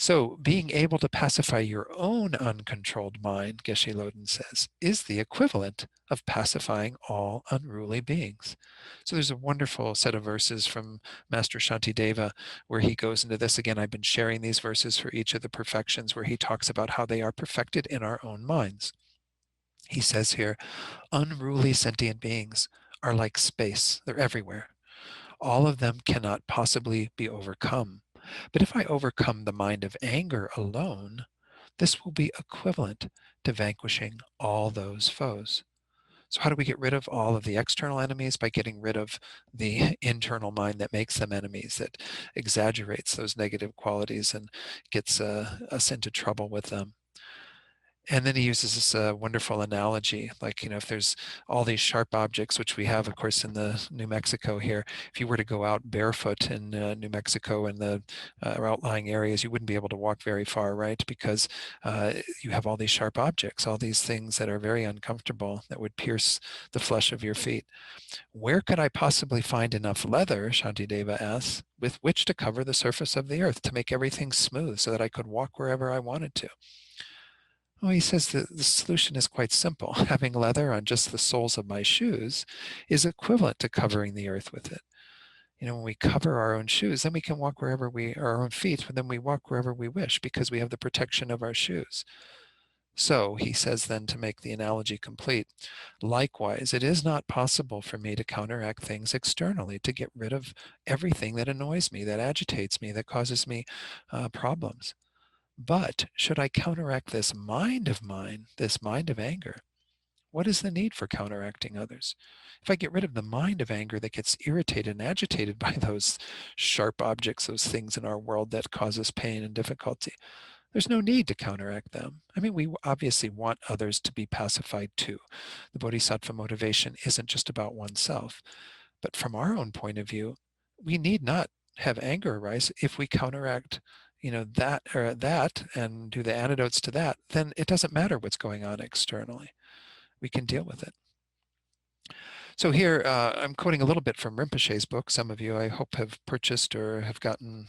So being able to pacify your own uncontrolled mind, Geshe Loden says, is the equivalent of pacifying all unruly beings. So there's a wonderful set of verses from Master Shantideva where he goes into this. Again, I've been sharing these verses for each of the perfections where he talks about how they are perfected in our own minds. He says here, unruly sentient beings are like space. They're everywhere. All of them cannot possibly be overcome. But if I overcome the mind of anger alone, this will be equivalent to vanquishing all those foes. So how do we get rid of all of the external enemies? By getting rid of the internal mind that makes them enemies, that exaggerates those negative qualities and gets us into trouble with them. And then he uses this wonderful analogy, like, if there's all these sharp objects, which we have, of course, in the New Mexico here, if you were to go out barefoot in New Mexico in the outlying areas, you wouldn't be able to walk very far, right? Because you have all these sharp objects, all these things that are very uncomfortable that would pierce the flesh of your feet. Where could I possibly find enough leather, Shantideva asks, with which to cover the surface of the earth to make everything smooth so that I could walk wherever I wanted to? Well, he says that the solution is quite simple. Having leather on just the soles of my shoes is equivalent to covering the earth with it. When we cover our own shoes, then we can walk wherever our own feet, and then we walk wherever we wish because we have the protection of our shoes. So, he says then, to make the analogy complete, likewise, it is not possible for me to counteract things externally, to get rid of everything that annoys me, that agitates me, that causes me problems. But should I counteract this mind of mine, this mind of anger, what is the need for counteracting others? If I get rid of the mind of anger that gets irritated and agitated by those sharp objects, those things in our world that cause us pain and difficulty, there's no need to counteract them. I mean, we obviously want others to be pacified too. The bodhisattva motivation isn't just about oneself. But from our own point of view, we need not have anger arise. If we counteract, that and do the antidotes to that, then it doesn't matter what's going on externally. We can deal with it. So here, I'm quoting a little bit from Rinpoche's book. Some of you, I hope, have purchased or have gotten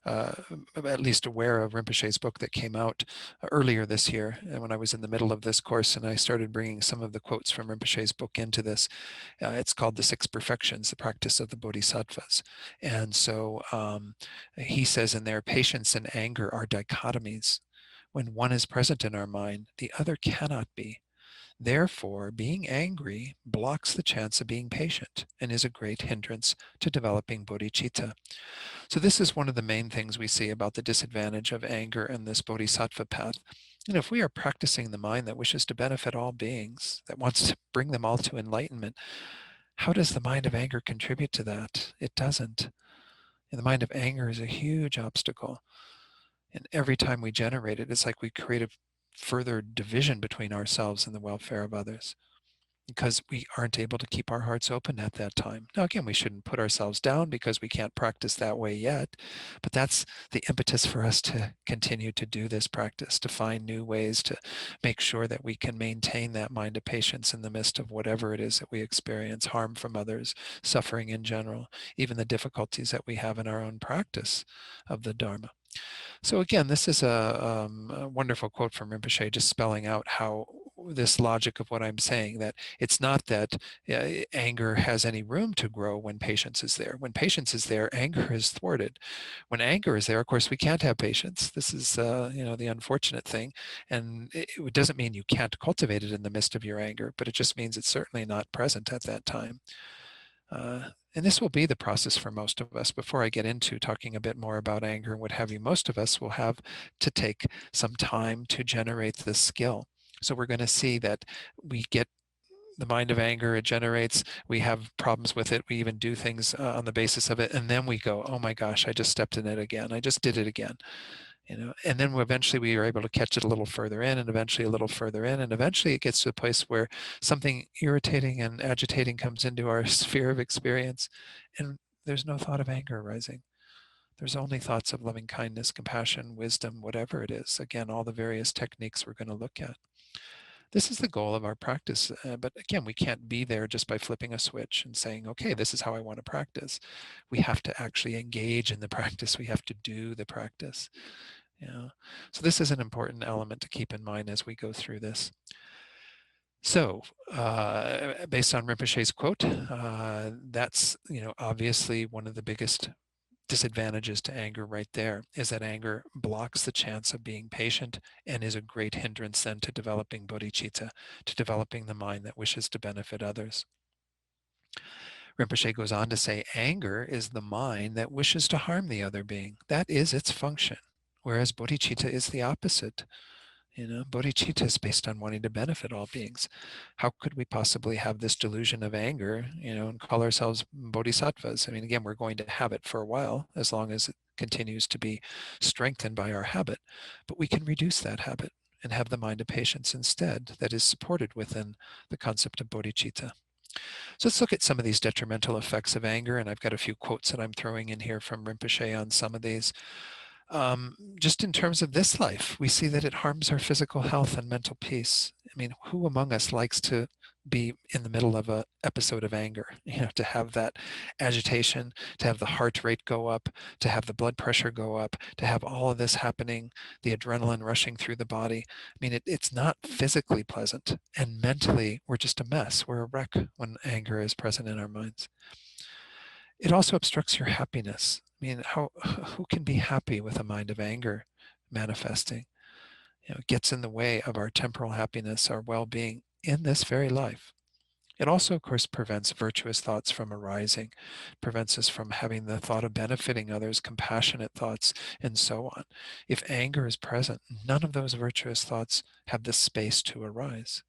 uh, at least aware of Rinpoche's book that came out earlier this year, and when I was in the middle of this course, and I started bringing some of the quotes from Rinpoche's book into this. It's called The Six Perfections, the Practice of the Bodhisattvas. And so he says in there, patience and anger are dichotomies. When one is present in our mind, the other cannot be. Therefore, being angry blocks the chance of being patient and is a great hindrance to developing bodhicitta. So this is one of the main things we see about the disadvantage of anger and this bodhisattva path. And if we are practicing the mind that wishes to benefit all beings, that wants to bring them all to enlightenment, how does the mind of anger contribute to that? It doesn't. And the mind of anger is a huge obstacle. And every time we generate it, it's like we create a further division between ourselves and the welfare of others because we aren't able to keep our hearts open at that time. Now, again, we shouldn't put ourselves down because we can't practice that way yet, but that's the impetus for us to continue to do this practice, to find new ways to make sure that we can maintain that mind of patience in the midst of whatever it is that we experience, harm from others, suffering in general, even the difficulties that we have in our own practice of the Dharma. So again, this is a wonderful quote from Rinpoche, just spelling out how this logic of what I'm saying, that it's not that anger has any room to grow when patience is there. When patience is there, anger is thwarted. When anger is there, of course, we can't have patience. This is, the unfortunate thing. And it doesn't mean you can't cultivate it in the midst of your anger, but it just means it's certainly not present at that time. And this will be the process for most of us. Before I get into talking a bit more about anger and what have you, most of us will have to take some time to generate this skill. So we're going to see that we get the mind of anger, it generates, we have problems with it, we even do things on the basis of it, and then we go, oh my gosh, I just stepped in it again, I just did it again. And then eventually we are able to catch it a little further in, and eventually a little further in, and eventually it gets to a place where something irritating and agitating comes into our sphere of experience, and there's no thought of anger arising. There's only thoughts of loving kindness, compassion, wisdom, whatever it is. Again, all the various techniques we're going to look at. This is the goal of our practice. But again, we can't be there just by flipping a switch and saying, okay, this is how I want to practice. We have to actually engage in the practice. We have to do the practice. Yeah. So this is an important element to keep in mind as we go through this. So, based on Rinpoche's quote, that's obviously one of the biggest disadvantages to anger right there is that anger blocks the chance of being patient and is a great hindrance then to developing bodhicitta, to developing the mind that wishes to benefit others. Rinpoche goes on to say, anger is the mind that wishes to harm the other being. That is its function, whereas bodhicitta is the opposite. Bodhicitta is based on wanting to benefit all beings. How could we possibly have this delusion of anger, and call ourselves bodhisattvas? I mean, again, we're going to have it for a while, as long as it continues to be strengthened by our habit. But we can reduce that habit and have the mind of patience instead that is supported within the concept of bodhicitta. So let's look at some of these detrimental effects of anger. And I've got a few quotes that I'm throwing in here from Rinpoche on some of these. Just in terms of this life, we see that it harms our physical health and mental peace. I mean, who among us likes to be in the middle of an episode of anger, to have that agitation, to have the heart rate go up, to have the blood pressure go up, to have all of this happening, the adrenaline rushing through the body. I mean, it's not physically pleasant, and mentally, we're just a mess. We're a wreck when anger is present in our minds. It also obstructs your happiness. I mean, who can be happy with a mind of anger manifesting? It gets in the way of our temporal happiness, our well-being in this very life. It also, of course, prevents virtuous thoughts from arising, prevents us from having the thought of benefiting others, compassionate thoughts, and so on. If anger is present, none of those virtuous thoughts have the space to arise.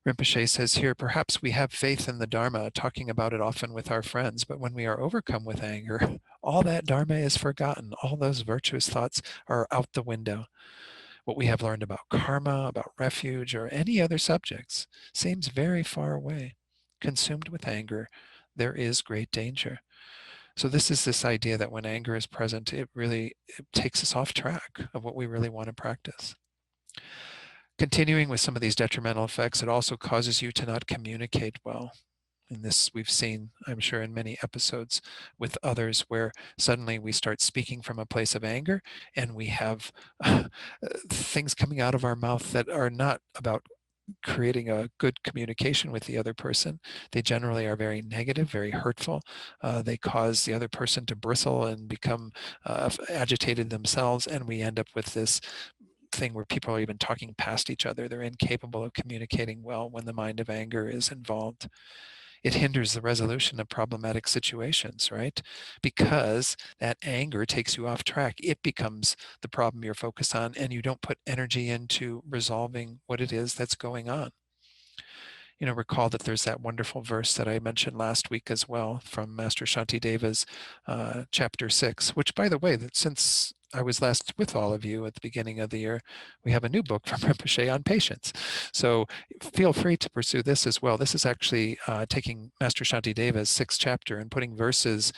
Rinpoche says here, perhaps we have faith in the Dharma, talking about it often with our friends, but when we are overcome with anger, all that Dharma is forgotten. All those virtuous thoughts are out the window. What we have learned about karma, about refuge, or any other subjects seems very far away. Consumed with anger, there is great danger. So this is this idea that when anger is present, it takes us off track of what we really want to practice. Continuing with some of these detrimental effects, it also causes you to not communicate well. And this we've seen, I'm sure, in many episodes with others where suddenly we start speaking from a place of anger and we have things coming out of our mouth that are not about creating a good communication with the other person. They generally are very negative, very hurtful. They cause the other person to bristle and become agitated themselves, and we end up with this thing where people are even talking past each other. They're incapable of communicating well when the mind of anger is involved. It hinders the resolution of problematic situations, right? Because that anger takes you off track. It becomes the problem you're focused on, and you don't put energy into resolving what it is that's going on. Recall that there's that wonderful verse that I mentioned last week as well from Master Shantideva's chapter 6, which, by the way, that since I was last with all of you at the beginning of the year, we have a new book from Rinpoche on patience. So feel free to pursue this as well. This is actually taking Master Shantideva's 6th chapter and putting verses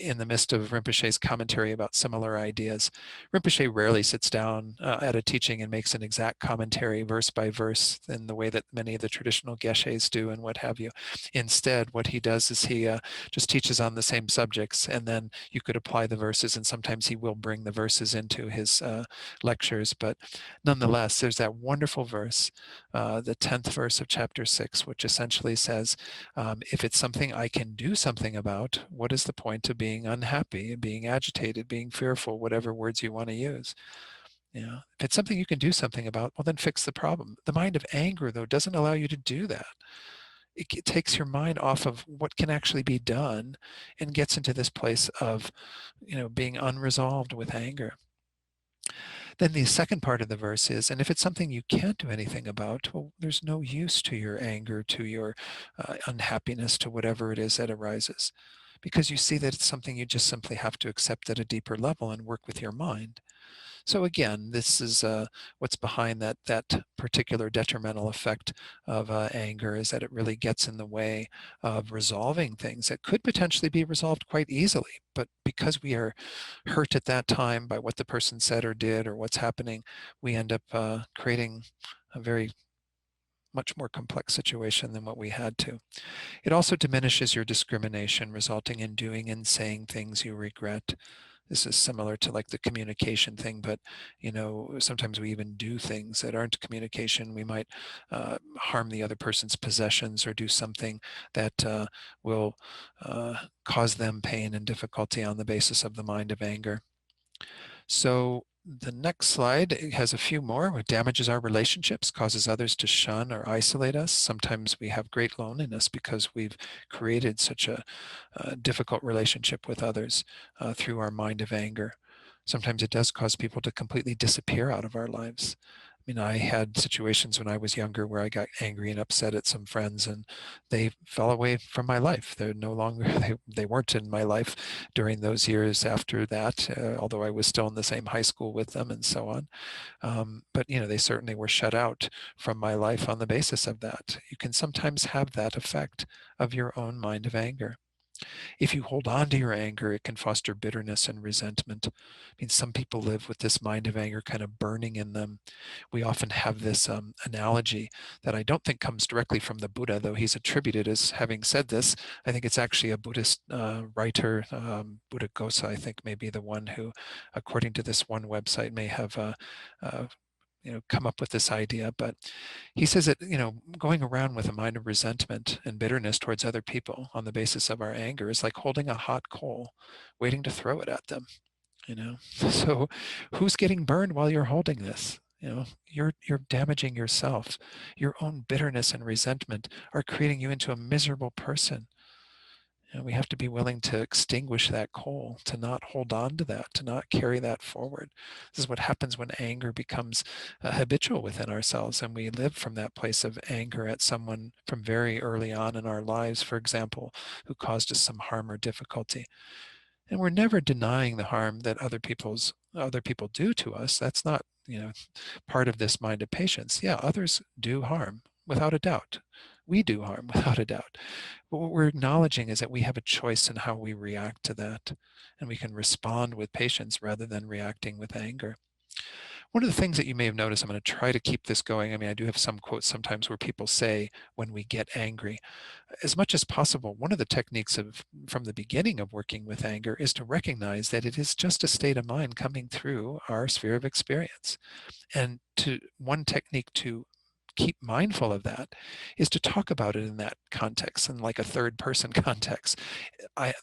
in the midst of Rinpoche's commentary about similar ideas. Rinpoche rarely sits down at a teaching and makes an exact commentary verse by verse in the way that many of the traditional geshes do and what have you. Instead, what he does is he just teaches on the same subjects, and then you could apply the verses, and sometimes he will bring the verses into his lectures. But nonetheless, there's that wonderful verse, the 10th verse of chapter 6, which essentially says, if it's something I can do something about, what is the point of being unhappy, being agitated, being fearful, whatever words you want to use? If it's something you can do something about, well, then fix the problem. The mind of anger, though, doesn't allow you to do that. It takes your mind off of what can actually be done and gets into this place of, being unresolved with anger. Then the second part of the verse is, and if it's something you can't do anything about, well, there's no use to your anger, to your unhappiness, to whatever it is that arises, because you see that it's something you just simply have to accept at a deeper level and work with your mind. So again, this is what's behind that particular detrimental effect of anger, is that it really gets in the way of resolving things that could potentially be resolved quite easily. But because we are hurt at that time by what the person said or did or what's happening, we end up creating a very much more complex situation than what we had to. It also diminishes your discrimination, resulting in doing and saying things you regret. This is similar to like the communication thing, but sometimes we even do things that aren't communication. We might harm the other person's possessions or do something that will cause them pain and difficulty on the basis of the mind of anger. So the next slide has a few more. It damages our relationships, causes others to shun or isolate us. Sometimes we have great loneliness because we've created such a difficult relationship with others through our mind of anger. Sometimes it does cause people to completely disappear out of our lives. I mean, I had situations when I was younger where I got angry and upset at some friends, and they fell away from my life. They're no longer, they weren't in my life during those years after that, although I was still in the same high school with them and so on. But they certainly were shut out from my life on the basis of that. You can sometimes have that effect of your own mind of anger. If you hold on to your anger, it can foster bitterness and resentment. I mean, some people live with this mind of anger kind of burning in them. We often have this analogy that I don't think comes directly from the Buddha, though he's attributed as having said this. I think it's actually a Buddhist writer, Buddhagosa, I think, may be the one who, according to this one website, may have come up with this idea. But he says that, going around with a mind of resentment and bitterness towards other people on the basis of our anger is like holding a hot coal, waiting to throw it at them. So who's getting burned while you're holding this? You're damaging yourself. Your own bitterness and resentment are creating you into a miserable person. We have to be willing to extinguish that coal, to not hold on to that, to not carry that forward. This is what happens when anger becomes habitual within ourselves, and we live from that place of anger at someone from very early on in our lives, for example, who caused us some harm or difficulty. And we're never denying the harm that other people do to us. That's not, part of this mind of patience. Yeah, others do harm without a doubt. We do harm without a doubt. But what we're acknowledging is that we have a choice in how we react to that. And we can respond with patience rather than reacting with anger. One of the things that you may have noticed, I'm going to try to keep this going. I mean, I do have some quotes sometimes where people say, when we get angry, as much as possible, one of the techniques from the beginning of working with anger is to recognize that it is just a state of mind coming through our sphere of experience. And one technique to keep mindful of that is to talk about it in that context, in like a third person context.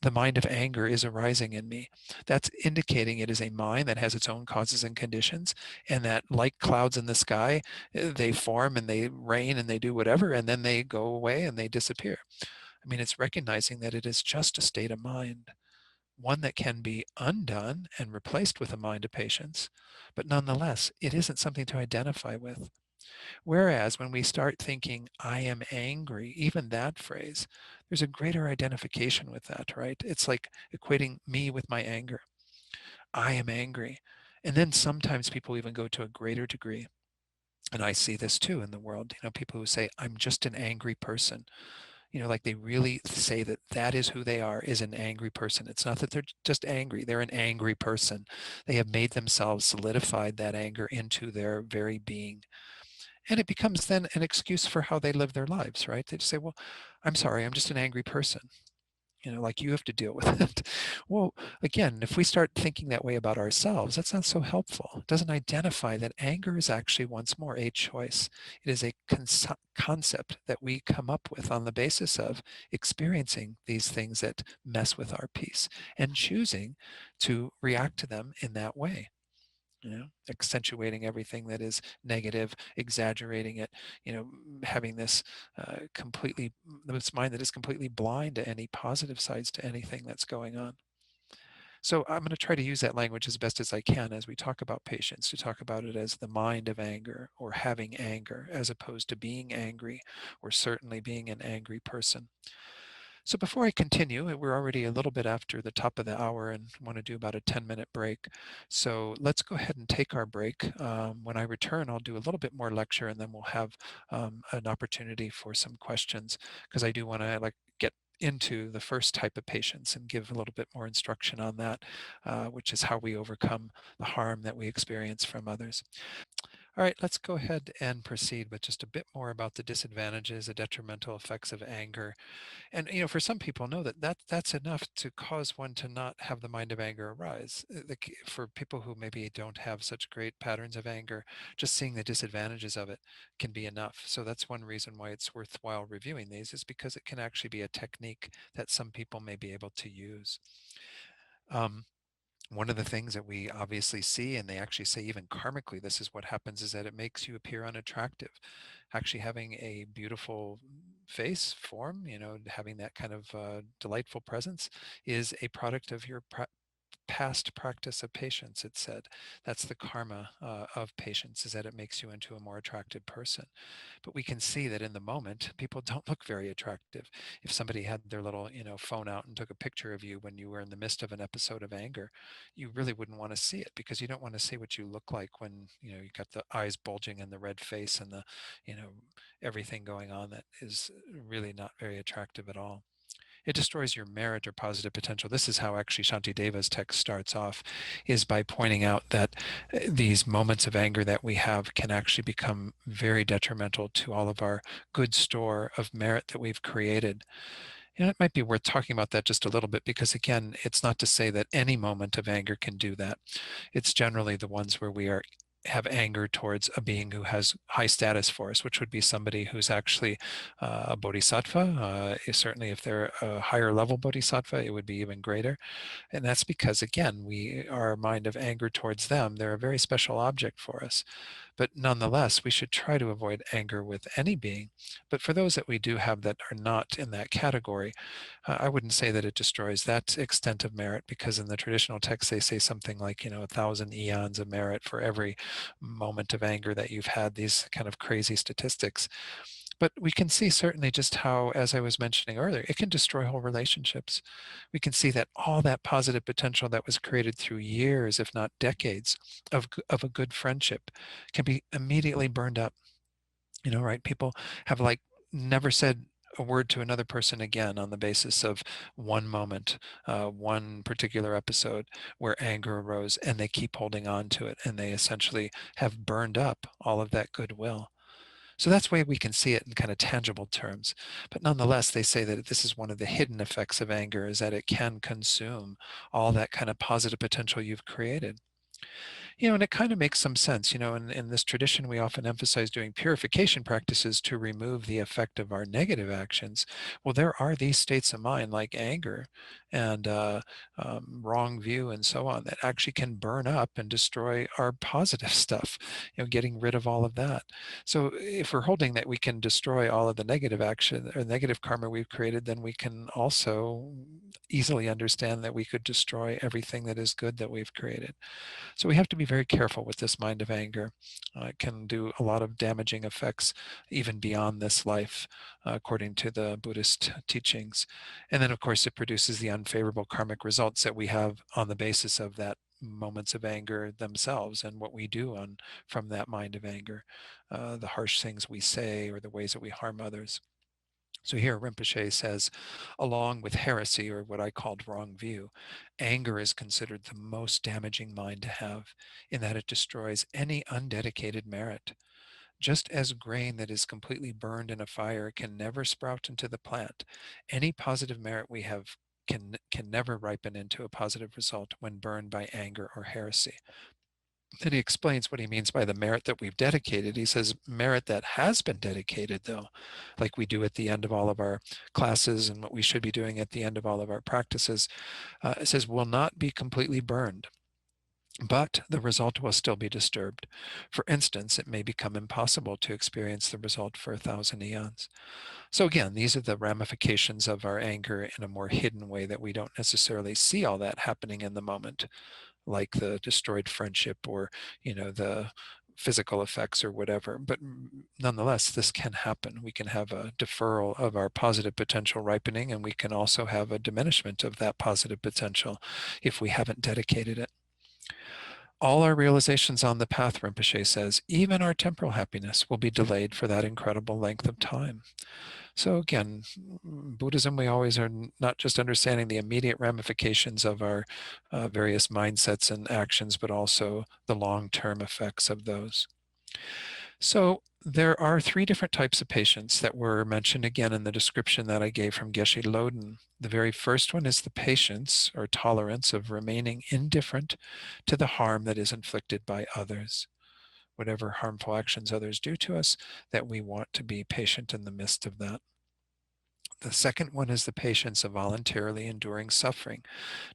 The mind of anger is arising in me. That's indicating it is a mind that has its own causes and conditions, and that, like clouds in the sky, they form and they rain and they do whatever, and then they go away and they disappear. I mean, it's recognizing that it is just a state of mind, one that can be undone and replaced with a mind of patience, but nonetheless, it isn't something to identify with. Whereas when we start thinking, I am angry, even that phrase, there's a greater identification with that, right? It's like equating me with my anger. I am angry. And then sometimes people even go to a greater degree. And I see this too in the world, people who say, I'm just an angry person. Like they really say that that is who they are, is an angry person. It's not that they're just angry, they're an angry person. They have made themselves, solidified that anger into their very being. And it becomes then an excuse for how they live their lives, right? They just say, well, I'm sorry, I'm just an angry person. Like you have to deal with it. Well, again, if we start thinking that way about ourselves, that's not so helpful. It doesn't identify that anger is actually, once more, a choice. It is a concept that we come up with on the basis of experiencing these things that mess with our peace and choosing to react to them in that way. Accentuating everything that is negative, exaggerating it, having this this mind that is completely blind to any positive sides to anything that's going on. So I'm going to try to use that language as best as I can as we talk about patience, to talk about it as the mind of anger or having anger, as opposed to being angry or certainly being an angry person. So before I continue, we're already a little bit after the top of the hour and want to do about a 10-minute break. So let's go ahead and take our break. When I return, I'll do a little bit more lecture, and then we'll have an opportunity for some questions, because I do want to get into the first type of patience and give a little bit more instruction on that, which is how we overcome the harm that we experience from others. All right, let's go ahead and proceed with just a bit more about the disadvantages, the detrimental effects of anger. And for some people, know that's enough to cause one to not have the mind of anger arise. For people who maybe don't have such great patterns of anger, just seeing the disadvantages of it can be enough. So that's one reason why it's worthwhile reviewing these, is because it can actually be a technique that some people may be able to use. Um, One of the things that we obviously see, and they actually say even karmically, this is what happens, is that it makes you appear unattractive. Actually having a beautiful face, form, having that kind of delightful presence is a product of your past practice of patience, it said. That's the karma of patience, is that it makes you into a more attractive person. But we can see that in the moment, people don't look very attractive. If somebody had their little, phone out and took a picture of you when you were in the midst of an episode of anger, you really wouldn't want to see it, because you don't want to see what you look like when, you got the eyes bulging and the red face and the, you know, everything going on that is really not very attractive at all. It destroys your merit or positive potential. This is how actually Shantideva's text starts off, is by pointing out that these moments of anger that we have can actually become very detrimental to all of our good store of merit that we've created. And it might be worth talking about that just a little bit, because again, it's not to say that any moment of anger can do that. It's generally the ones where we have anger towards a being who has high status for us, which would be somebody who's actually a bodhisattva. Certainly, if they're a higher level bodhisattva, it would be even greater. And that's because, again, our mind of anger towards them, they're a very special object for us. But nonetheless, we should try to avoid anger with any being. But for those that we do have that are not in that category, I wouldn't say that it destroys that extent of merit, because in the traditional text, they say something like, 1,000 eons of merit for every moment of anger that you've had, these kind of crazy statistics. But we can see certainly just how, as I was mentioning earlier, it can destroy whole relationships. We can see that all that positive potential that was created through years, if not decades, of a good friendship can be immediately burned up. Right? People have like never said a word to another person again on the basis of one moment, one particular episode where anger arose, and they keep holding on to it, and they essentially have burned up all of that goodwill. So that's why we can see it in kind of tangible terms. But nonetheless, they say that this is one of the hidden effects of anger, is that it can consume all that kind of positive potential you've created. And it kind of makes some sense. In this tradition, we often emphasize doing purification practices to remove the effect of our negative actions. Well, there are these states of mind like anger and wrong view and so on that actually can burn up and destroy our positive stuff, getting rid of all of that. So if we're holding that we can destroy all of the negative action or negative karma we've created, then we can also easily understand that we could destroy everything that is good that we've created. So we have to be very careful with this mind of anger. It can do a lot of damaging effects even beyond this life, according to the Buddhist teachings. And then, of course, it produces the unfavorable karmic results that we have on the basis of that moments of anger themselves and what we do from that mind of anger, the harsh things we say or the ways that we harm others. So here Rinpoche says, along with heresy, or what I called wrong view, anger is considered the most damaging mind to have, in that it destroys any undedicated merit. Just as grain that is completely burned in a fire can never sprout into the plant, any positive merit we have can never ripen into a positive result when burned by anger or heresy. Then he explains what he means by the merit that we've dedicated. He says, merit that has been dedicated, though, like we do at the end of all of our classes and what we should be doing at the end of all of our practices, it says, will not be completely burned, but the result will still be disturbed. For instance, it may become impossible to experience the result for 1,000 eons. So again, these are the ramifications of our anger in a more hidden way that we don't necessarily see all that happening in the moment, like the destroyed friendship or the physical effects or whatever. But nonetheless, this can happen. We can have a deferral of our positive potential ripening, and we can also have a diminishment of that positive potential if we haven't dedicated it. All our realizations on the path, Rinpoche says, even our temporal happiness, will be delayed for that incredible length of time. So again, Buddhism, we always are not just understanding the immediate ramifications of our various mindsets and actions, but also the long-term effects of those. So there are three different types of patience that were mentioned again in the description that I gave from Geshe Loden. The very first one is the patience or tolerance of remaining indifferent to the harm that is inflicted by others. Whatever harmful actions others do to us, that we want to be patient in the midst of that. The second one is the patience of voluntarily enduring suffering.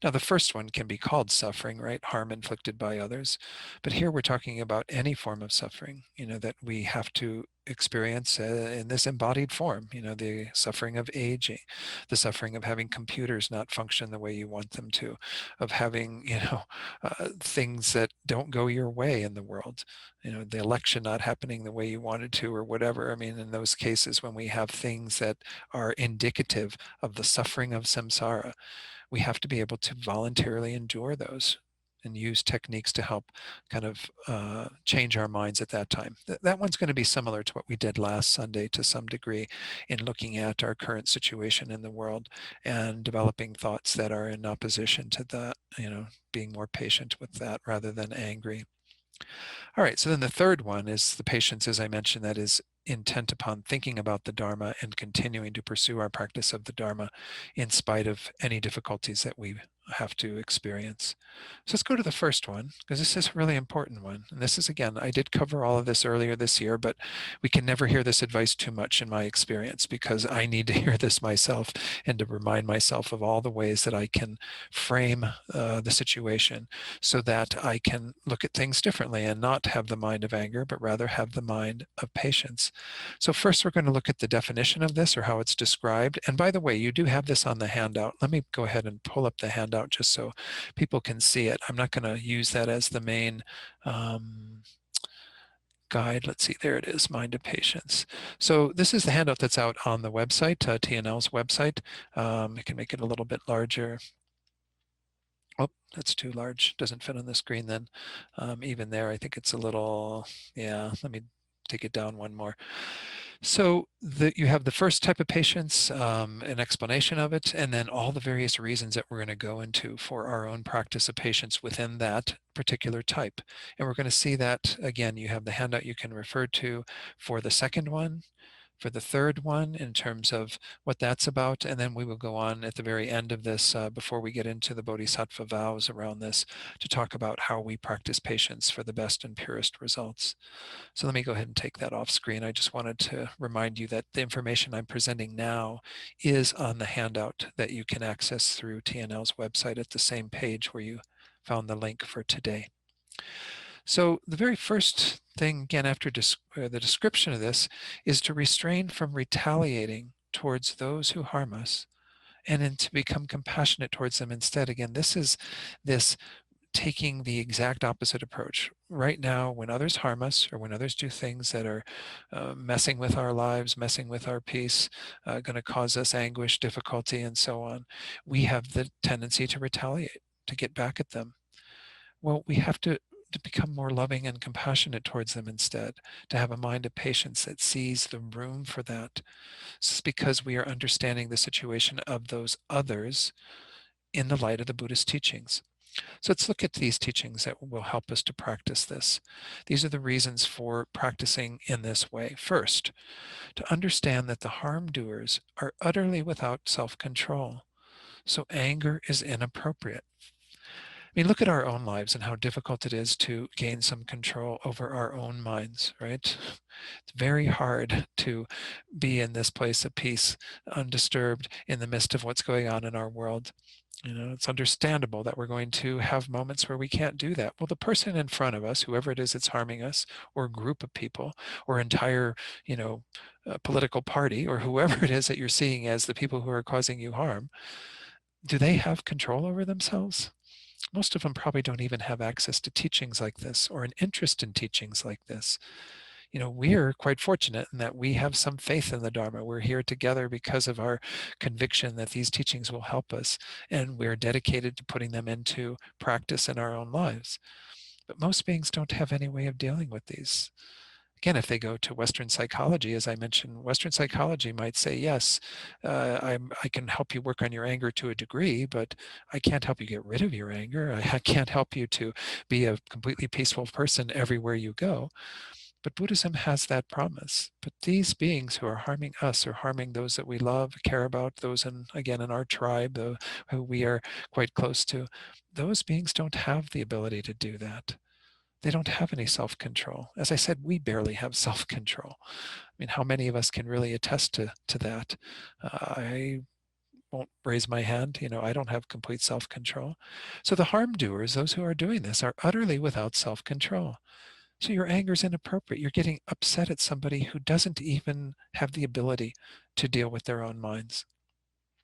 Now, the first one can be called suffering, right? Harm inflicted by others. But here we're talking about any form of suffering, that we have to experience in this embodied form, the suffering of aging, the suffering of having computers not function the way you want them to, of having, things that don't go your way in the world, the election not happening the way you wanted to or whatever. I mean, in those cases when we have things that are indicative of the suffering of samsara, we have to be able to voluntarily endure those and use techniques to help kind of change our minds at that time. That one's going to be similar to what we did last Sunday to some degree in looking at our current situation in the world and developing thoughts that are in opposition to that, being more patient with that rather than angry. All right, so then the third one is the patience, as I mentioned, that is intent upon thinking about the Dharma and continuing to pursue our practice of the Dharma in spite of any difficulties that we have to experience. So let's go to the first one, because this is a really important one. And this is, again, I did cover all of this earlier this year, but we can never hear this advice too much in my experience, because I need to hear this myself and to remind myself of all the ways that I can frame the situation so that I can look at things differently and not have the mind of anger, but rather have the mind of patience. So first we're going to look at the definition of this, or how it's described. And by the way, you do have this on the handout. Let me go ahead and pull up the handout just so people can see it. I'm not going to use that as the main guide. Let's see, there it is, Mind of Patience. So this is the handout that's out on the website, TNL's website. I can make it a little bit larger. Oh, that's too large. Doesn't fit on the screen then. Even there, I think it's a little, yeah, let me take it down one more. So you have the first type of patience, an explanation of it, and then all the various reasons that we're going to go into for our own practice of patience within that particular type. And we're going to see that, again, you have the handout you can refer to for the second one, for the third one in terms of what that's about. And then we will go on at the very end of this, before we get into the Bodhisattva vows around this, to talk about how we practice patience for the best and purest results. So let me go ahead and take that off screen. I just wanted to remind you that the information I'm presenting now is on the handout that you can access through TNL's website at the same page where you found the link for today. So the very first thing, again, after the description of this, is to restrain from retaliating towards those who harm us, and then to become compassionate towards them instead. Again, this is this taking the exact opposite approach. Right now, when others harm us or when others do things that are messing with our lives, messing with our peace, going to cause us anguish, difficulty, and so on, we have the tendency to retaliate, to get back at them. Well, we have to become more loving and compassionate towards them instead, to have a mind of patience that sees the room for that. This is because we are understanding the situation of those others in the light of the Buddhist teachings. So let's look at these teachings that will help us to practice this. These are the reasons for practicing in this way. First, to understand that the harm doers are utterly without self-control. So anger is inappropriate. I mean, look at our own lives and how difficult it is to gain some control over our own minds, right? It's very hard to be in this place of peace, undisturbed in the midst of what's going on in our world. It's understandable that we're going to have moments where we can't do that. Well, the person in front of us, whoever it is that's harming us, or a group of people, or entire, political party, or whoever it is that you're seeing as the people who are causing you harm, do they have control over themselves? Most of them probably don't even have access to teachings like this or an interest in teachings like this. We're quite fortunate in that we have some faith in the Dharma. We're here together because of our conviction that these teachings will help us, and we're dedicated to putting them into practice in our own lives. But most beings don't have any way of dealing with these. Again, if they go to Western psychology, as I mentioned, Western psychology might say, yes, I can help you work on your anger to a degree, but I can't help you get rid of your anger. I can't help you to be a completely peaceful person everywhere you go. But Buddhism has that promise. But these beings who are harming us or harming those that we love, care about, those in our tribe, who we are quite close to, those beings don't have the ability to do that. They don't have any self-control. As I said, we barely have self-control. I mean, how many of us can really attest to that? I won't raise my hand. I don't have complete self-control. So the harm doers, those who are doing this, are utterly without self-control. So your anger is inappropriate. You're getting upset at somebody who doesn't even have the ability to deal with their own minds.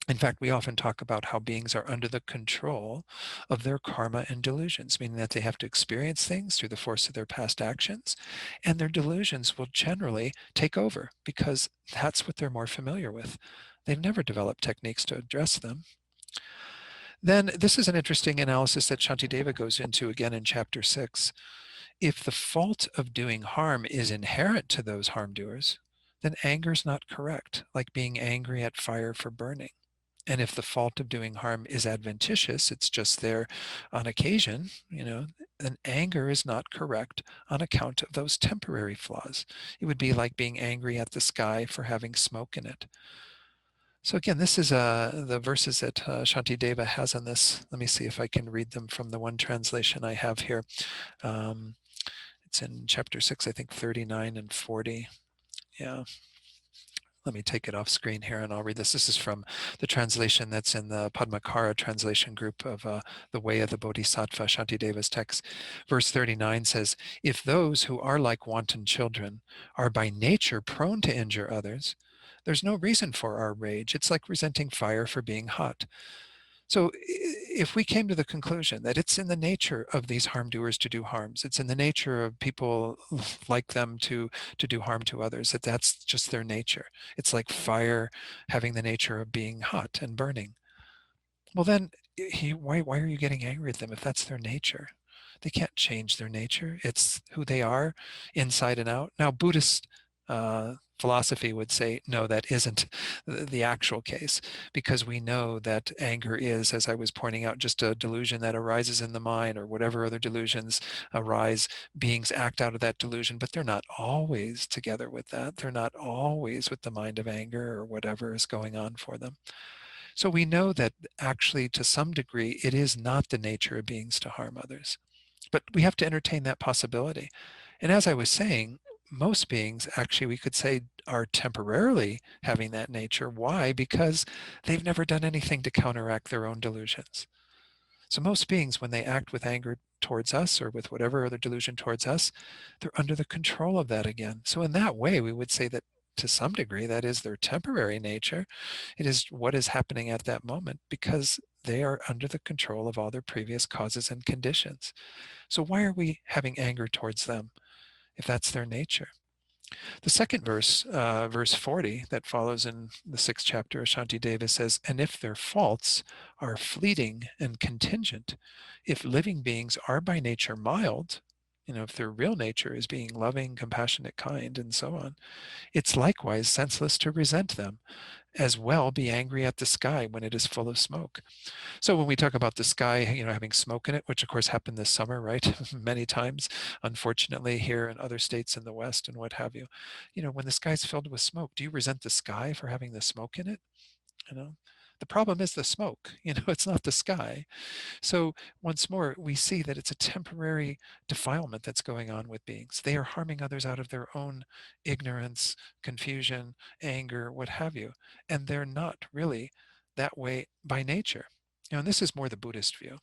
In fact, we often talk about how beings are under the control of their karma and delusions, meaning that they have to experience things through the force of their past actions, and their delusions will generally take over because that's what they're more familiar with. They've never developed techniques to address them. Then this is an interesting analysis that Shantideva goes into again in chapter 6. If the fault of doing harm is inherent to those harm doers, then anger is not correct, like being angry at fire for burning. And if the fault of doing harm is adventitious, it's just there on occasion, then anger is not correct on account of those temporary flaws. It would be like being angry at the sky for having smoke in it. So again, this is the verses that Shantideva has on this. Let me see if I can read them from the one translation I have here. It's in chapter 6, I think 39 and 40. Yeah. Let me take it off screen here and I'll read this. This is from the translation that's in the Padmakara translation group of The Way of the Bodhisattva, Shantideva's text. Verse 39 says, if those who are like wanton children are by nature prone to injure others, there's no reason for our rage. It's like resenting fire for being hot. So if we came to the conclusion that it's in the nature of these harm doers to do harms, it's in the nature of people like them to do harm to others, that's just their nature. It's like fire having the nature of being hot and burning. Well, then why are you getting angry at them if that's their nature? They can't change their nature. It's who they are inside and out. Now, Buddhist philosophy would say, no, that isn't the actual case, because we know that anger is, as I was pointing out, just a delusion that arises in the mind, or whatever other delusions arise. Beings act out of that delusion, but they're not always together with that. They're not always with the mind of anger or whatever is going on for them. So we know that actually, to some degree, it is not the nature of beings to harm others. But we have to entertain that possibility. And as I was saying, most beings, actually, we could say, are temporarily having that nature. Why? Because they've never done anything to counteract their own delusions. So most beings, when they act with anger towards us or with whatever other delusion towards us, they're under the control of that again. So in that way, we would say that to some degree, that is their temporary nature. It is what is happening at that moment because they are under the control of all their previous causes and conditions. So why are we having anger towards them if that's their nature? The second verse, verse 40, that follows in the 6th chapter of Shantideva says, and if their faults are fleeting and contingent, if living beings are by nature mild, if their real nature is being loving, compassionate, kind, and so on, it's likewise senseless to resent them, as well be angry at the sky when it is full of smoke. So when we talk about the sky, having smoke in it, which of course happened this summer, right? Many times, unfortunately, here in other states in the West and what have you, when the sky's filled with smoke, do you resent the sky for having the smoke in it? The problem is the smoke, it's not the sky. So once more, we see that it's a temporary defilement that's going on with beings. They are harming others out of their own ignorance, confusion, anger, what have you. And they're not really that way by nature. And this is more the Buddhist view.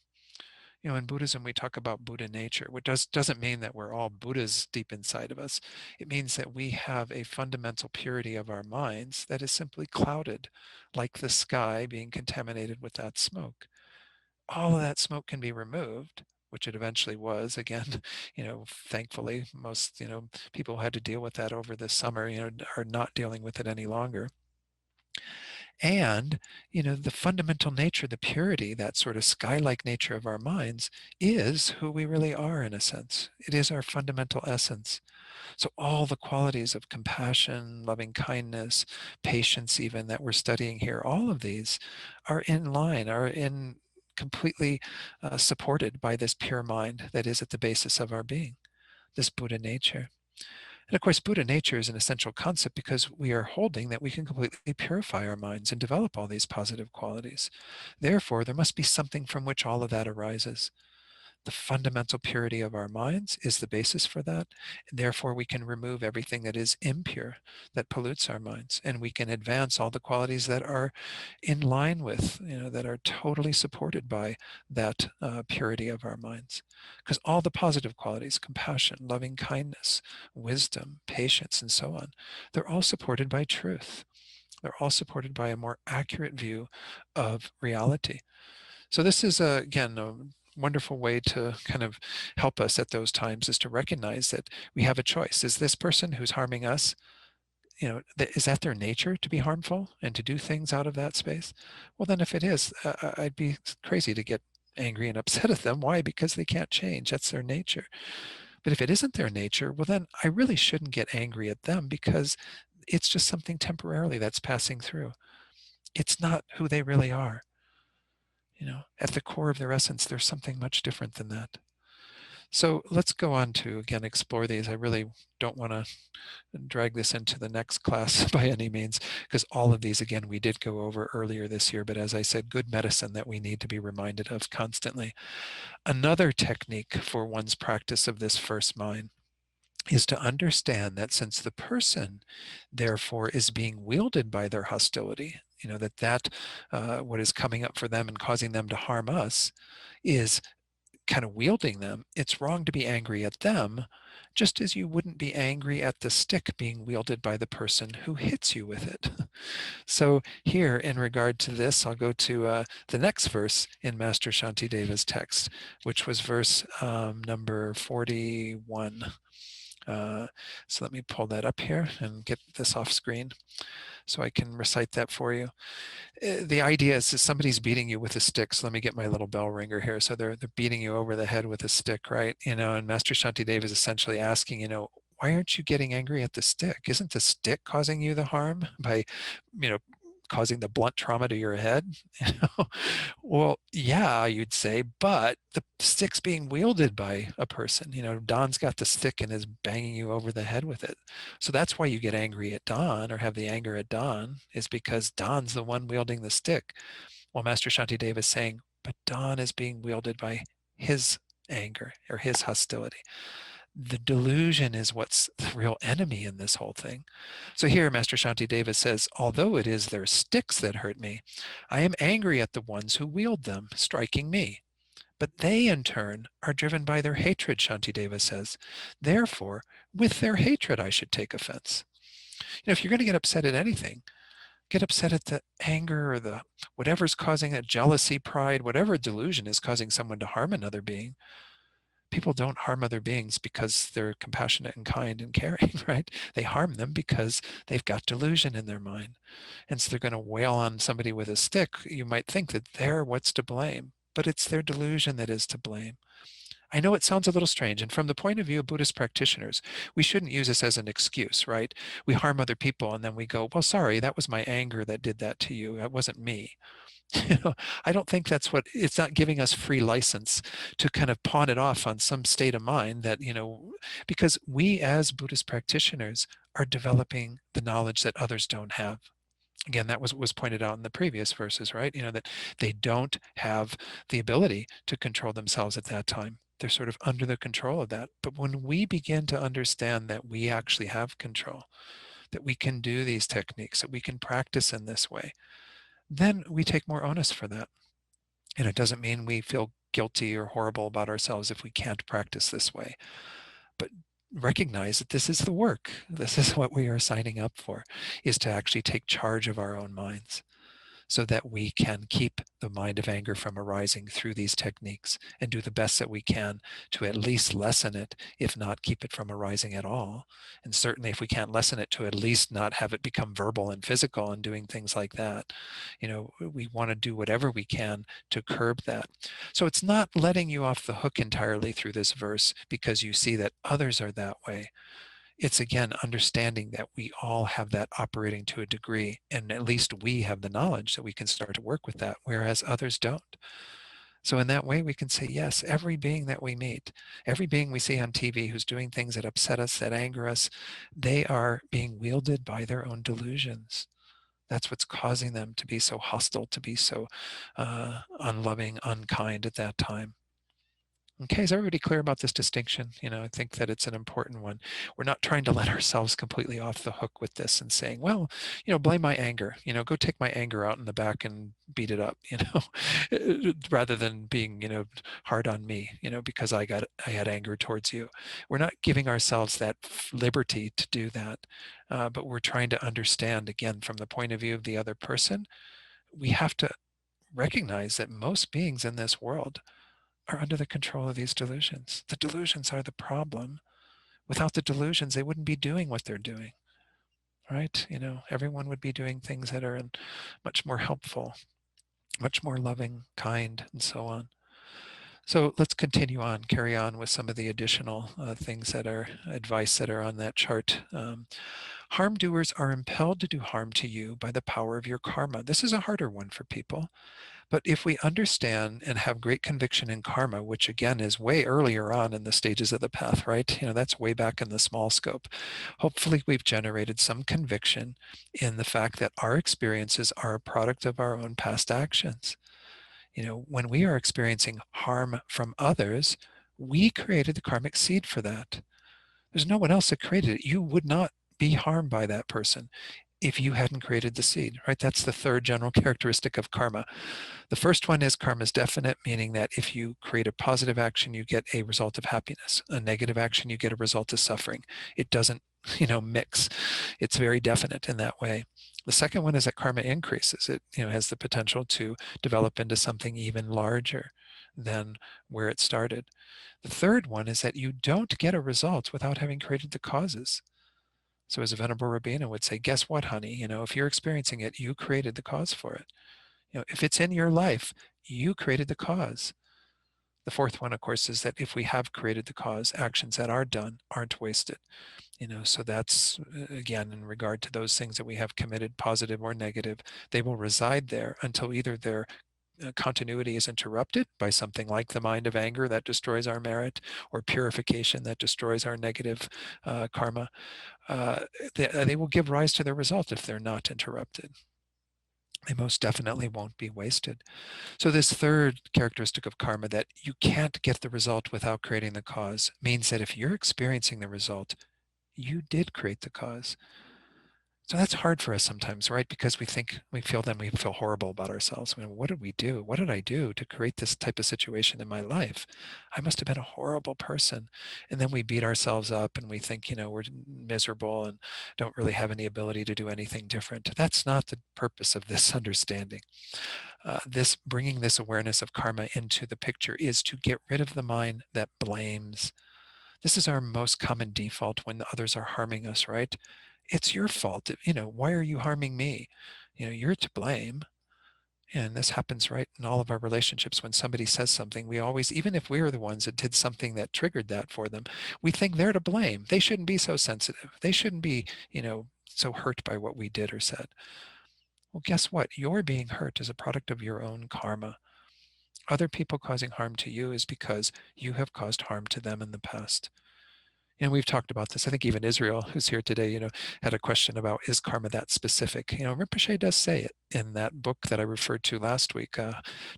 In Buddhism, we talk about Buddha nature, which doesn't mean that we're all Buddhas deep inside of us. It means that we have a fundamental purity of our minds that is simply clouded, like the sky being contaminated with that smoke. All of that smoke can be removed, which it eventually was. Again, thankfully, most, people who had to deal with that over this summer, are not dealing with it any longer. And, the fundamental nature, the purity, that sort of sky-like nature of our minds is who we really are in a sense. It is our fundamental essence. So all the qualities of compassion, loving kindness, patience even that we're studying here, all of these are in line, are in completely supported by this pure mind that is at the basis of our being, this Buddha nature. And of course, Buddha nature is an essential concept because we are holding that we can completely purify our minds and develop all these positive qualities. Therefore, there must be something from which all of that arises. The fundamental purity of our minds is the basis for that. And therefore, we can remove everything that is impure, that pollutes our minds, and we can advance all the qualities that are in line with, that are totally supported by that purity of our minds. Because all the positive qualities, compassion, loving kindness, wisdom, patience, and so on, they're all supported by truth. They're all supported by a more accurate view of reality. So this is, again, a wonderful way to kind of help us at those times, is to recognize that we have a choice. Is this person who's harming us, is that their nature to be harmful and to do things out of that space? Well, then if it is, I'd be crazy to get angry and upset at them. Why? Because they can't change. That's their nature. But if it isn't their nature, well, then I really shouldn't get angry at them, because it's just something temporarily that's passing through. It's not who they really are. At the core of their essence, there's something much different than that. So let's go on to, again, explore these. I really don't want to drag this into the next class by any means, because all of these, again, we did go over earlier this year, but as I said, good medicine that we need to be reminded of constantly. Another technique for one's practice of this first mind is to understand that since the person, therefore, is being wielded by their hostility, what is coming up for them and causing them to harm us is kind of wielding them, it's wrong to be angry at them, just as you wouldn't be angry at the stick being wielded by the person who hits you with it. So here, in regard to this, I'll go to the next verse in Master Shantideva's text, which was verse number 41. So let me pull that up here and get this off screen so I can recite that for you. The idea is that somebody's beating you with a stick. So let me get my little bell ringer here. So they're beating you over the head with a stick, right? And Master Shantideva is essentially asking, why aren't you getting angry at the stick? Isn't the stick causing you the harm by, causing the blunt trauma to your head? Well, yeah, you'd say, but the stick's being wielded by a person. Don's got the stick and is banging you over the head with it. So that's why you get angry at Don, or have the anger at Don, is because Don's the one wielding the stick. Well, Master Shantideva is saying, but Don is being wielded by his anger or his hostility. The delusion is what's the real enemy in this whole thing. So here, Master Shantideva says, although it is their sticks that hurt me, I am angry at the ones who wield them, striking me. But they, in turn, are driven by their hatred, Shantideva says. Therefore, with their hatred, I should take offense. If you're going to get upset at anything, get upset at the anger or the whatever's causing a jealousy, pride, whatever delusion is causing someone to harm another being. People don't harm other beings because they're compassionate and kind and caring, right? They harm them because they've got delusion in their mind. And so they're going to wail on somebody with a stick. You might think that they're what's to blame, but it's their delusion that is to blame. I know it sounds a little strange. And from the point of view of Buddhist practitioners, we shouldn't use this as an excuse, right? We harm other people and then we go, well, sorry, that was my anger that did that to you. That wasn't me. I don't think that's what, it's not giving us free license to kind of pawn it off on some state of mind that, because we as Buddhist practitioners are developing the knowledge that others don't have. Again, that was pointed out in the previous verses, right? That they don't have the ability to control themselves at that time. They're sort of under the control of that. But when we begin to understand that we actually have control, that we can do these techniques, that we can practice in this way, then we take more onus for that. And it doesn't mean we feel guilty or horrible about ourselves if we can't practice this way. But recognize that this is the work. This is what we are signing up for, is to actually take charge of our own minds, so that we can keep the mind of anger from arising through these techniques and do the best that we can to at least lessen it, if not keep it from arising at all. And certainly if we can't lessen it, to at least not have it become verbal and physical and doing things like that. We want to do whatever we can to curb that. So it's not letting you off the hook entirely through this verse because you see that others are that way. It's, again, understanding that we all have that operating to a degree, and at least we have the knowledge that we can start to work with that, whereas others don't. So in that way, we can say, yes, every being that we meet, every being we see on TV who's doing things that upset us, that anger us, they are being wielded by their own delusions. That's what's causing them to be so hostile, to be so unloving, unkind at that time. Okay, is everybody clear about this distinction? I think that it's an important one. We're not trying to let ourselves completely off the hook with this and saying, well, blame my anger, go take my anger out in the back and beat it up, rather than being, hard on me, because I had anger towards you. We're not giving ourselves that liberty to do that, but we're trying to understand, again, from the point of view of the other person. We have to recognize that most beings in this world are under the control of these delusions. The delusions are the problem. Without the delusions, they wouldn't be doing what they're doing, right? Everyone would be doing things that are much more helpful, much more loving, kind, and so on. So let's continue on, carry on with some of the additional things that are advice that are on that chart. Harm doers are impelled to do harm to you by the power of your karma. This is a harder one for people. But if we understand and have great conviction in karma, which again is way earlier on in the stages of the path, right? That's way back in the small scope. Hopefully we've generated some conviction in the fact that our experiences are a product of our own past actions. When we are experiencing harm from others, we created the karmic seed for that. There's no one else that created it. You would not be harmed by that person if you hadn't created the seed, right? That's the third general characteristic of karma. The first one is karma is definite, meaning that if you create a positive action, you get a result of happiness. A negative action, you get a result of suffering. It doesn't, mix. It's very definite in that way. The second one is that karma increases. It, has the potential to develop into something even larger than where it started. The third one is that you don't get a result without having created the causes. So as a Venerable Rabbeinu would say, guess what, honey? If you're experiencing it, you created the cause for it. If it's in your life, you created the cause. The fourth one, of course, is that if we have created the cause, actions that are done aren't wasted. So that's, again, in regard to those things that we have committed, positive or negative, they will reside there until either their continuity is interrupted by something like the mind of anger that destroys our merit, or purification that destroys our negative karma. They will give rise to their result if they're not interrupted. They most definitely won't be wasted. So this third characteristic of karma, that you can't get the result without creating the cause, means that if you're experiencing the result, you did create the cause. So that's hard for us sometimes, right? Because we feel horrible about ourselves. What did we do? What did I do to create this type of situation in my life? I must have been a horrible person. And then we beat ourselves up and we think, we're miserable and don't really have any ability to do anything different. That's not the purpose of this understanding. This bringing this awareness of karma into the picture is to get rid of the mind that blames. This is our most common default when others are harming us, right? It's your fault. Why are you harming me? You're to blame. And this happens right in all of our relationships. When somebody says something, we always, even if we're the ones that did something that triggered that for them, we think they're to blame. They shouldn't be so sensitive. They shouldn't be, so hurt by what we did or said. Well, guess what? Your being hurt is a product of your own karma. Other people causing harm to you is because you have caused harm to them in the past. And we've talked about this. I think even Israel, who's here today, had a question about, is karma that specific? Rinpoche does say it in that book that I referred to last week,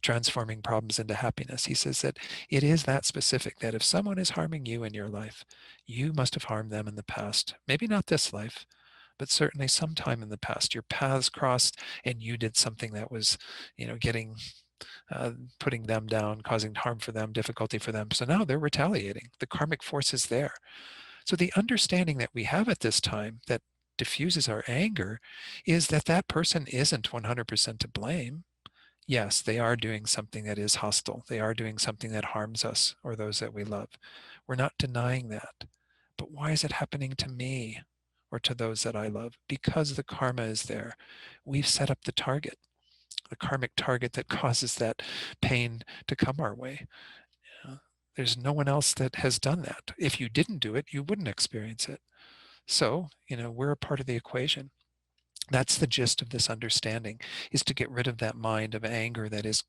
Transforming Problems into Happiness. He says that it is that specific, that if someone is harming you in your life, you must have harmed them in the past. Maybe not this life, but certainly sometime in the past. Your paths crossed and you did something that was, getting putting them down, causing harm for them, difficulty for them. So now they're retaliating. The karmic force is there. So the understanding that we have at this time that diffuses our anger is that that person isn't 100% to blame. Yes, they are doing something that is hostile. They are doing something that harms us or those that we love. We're not denying that. But why is it happening to me or to those that I love? Because the karma is there. We've set up the target, the karmic target that causes that pain to come our way. There's no one else that has done that. If you didn't do it, you wouldn't experience it. So, we're a part of the equation. That's the gist of this understanding, is to get rid of that mind of anger that is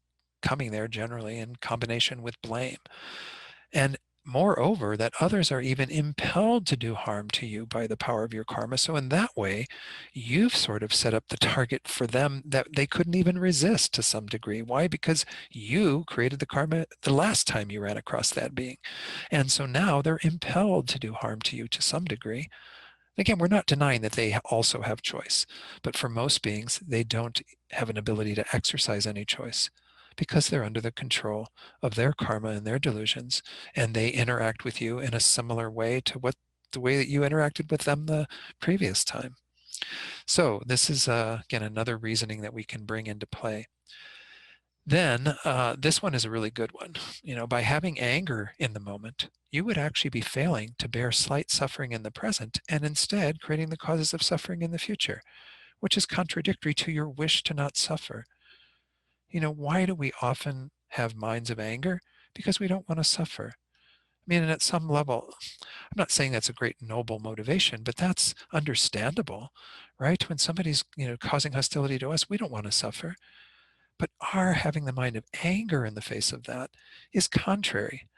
coming there generally in combination with blame. And moreover, that others are even impelled to do harm to you by the power of your karma. So in that way, you've sort of set up the target for them that they couldn't even resist to some degree. Why? Because you created the karma the last time you ran across that being. And so now they're impelled to do harm to you to some degree. Again, we're not denying that they also have choice, but for most beings, they don't have an ability to exercise any choice because they're under the control of their karma and their delusions, and they interact with you in a similar way to the way that you interacted with them the previous time. So this is, again, another reasoning that we can bring into play. Then this one is a really good one. By having anger in the moment, you would actually be failing to bear slight suffering in the present and instead creating the causes of suffering in the future, which is contradictory to your wish to not suffer. Why do we often have minds of anger? Because we don't want to suffer. I mean, and at some level, I'm not saying that's a great noble motivation, but that's understandable, right? When somebody's, causing hostility to us, we don't want to suffer. But our having the mind of anger in the face of that is contrary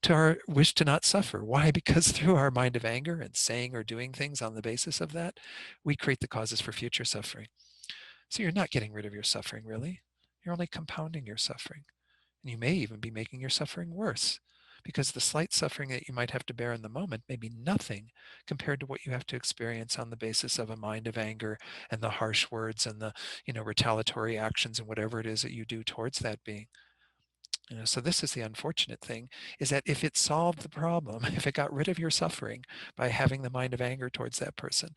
to our wish to not suffer. Why? Because through our mind of anger and saying or doing things on the basis of that, we create the causes for future suffering. So you're not getting rid of your suffering, really. You're only compounding your suffering. And you may even be making your suffering worse, because the slight suffering that you might have to bear in the moment may be nothing compared to what you have to experience on the basis of a mind of anger and the harsh words and the retaliatory actions and whatever it is that you do towards that being. So this is the unfortunate thing, is that if it solved the problem, if it got rid of your suffering by having the mind of anger towards that person,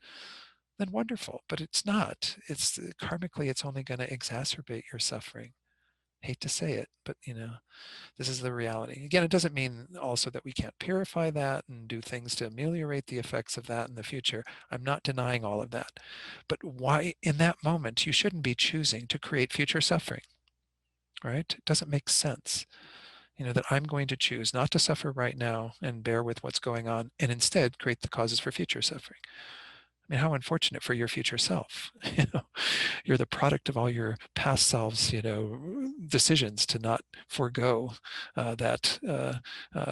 then wonderful. But it's not. It's karmically, it's only going to exacerbate your suffering. Hate to say it, but this is the reality. Again, it doesn't mean also that we can't purify that and do things to ameliorate the effects of that in the future. I'm not denying all of that. But why, in that moment, you shouldn't be choosing to create future suffering, right? It doesn't make sense. That I'm going to choose not to suffer right now and bear with what's going on and instead create the causes for future suffering. I mean, how unfortunate for your future self. You're the product of all your past selves, decisions to not forego that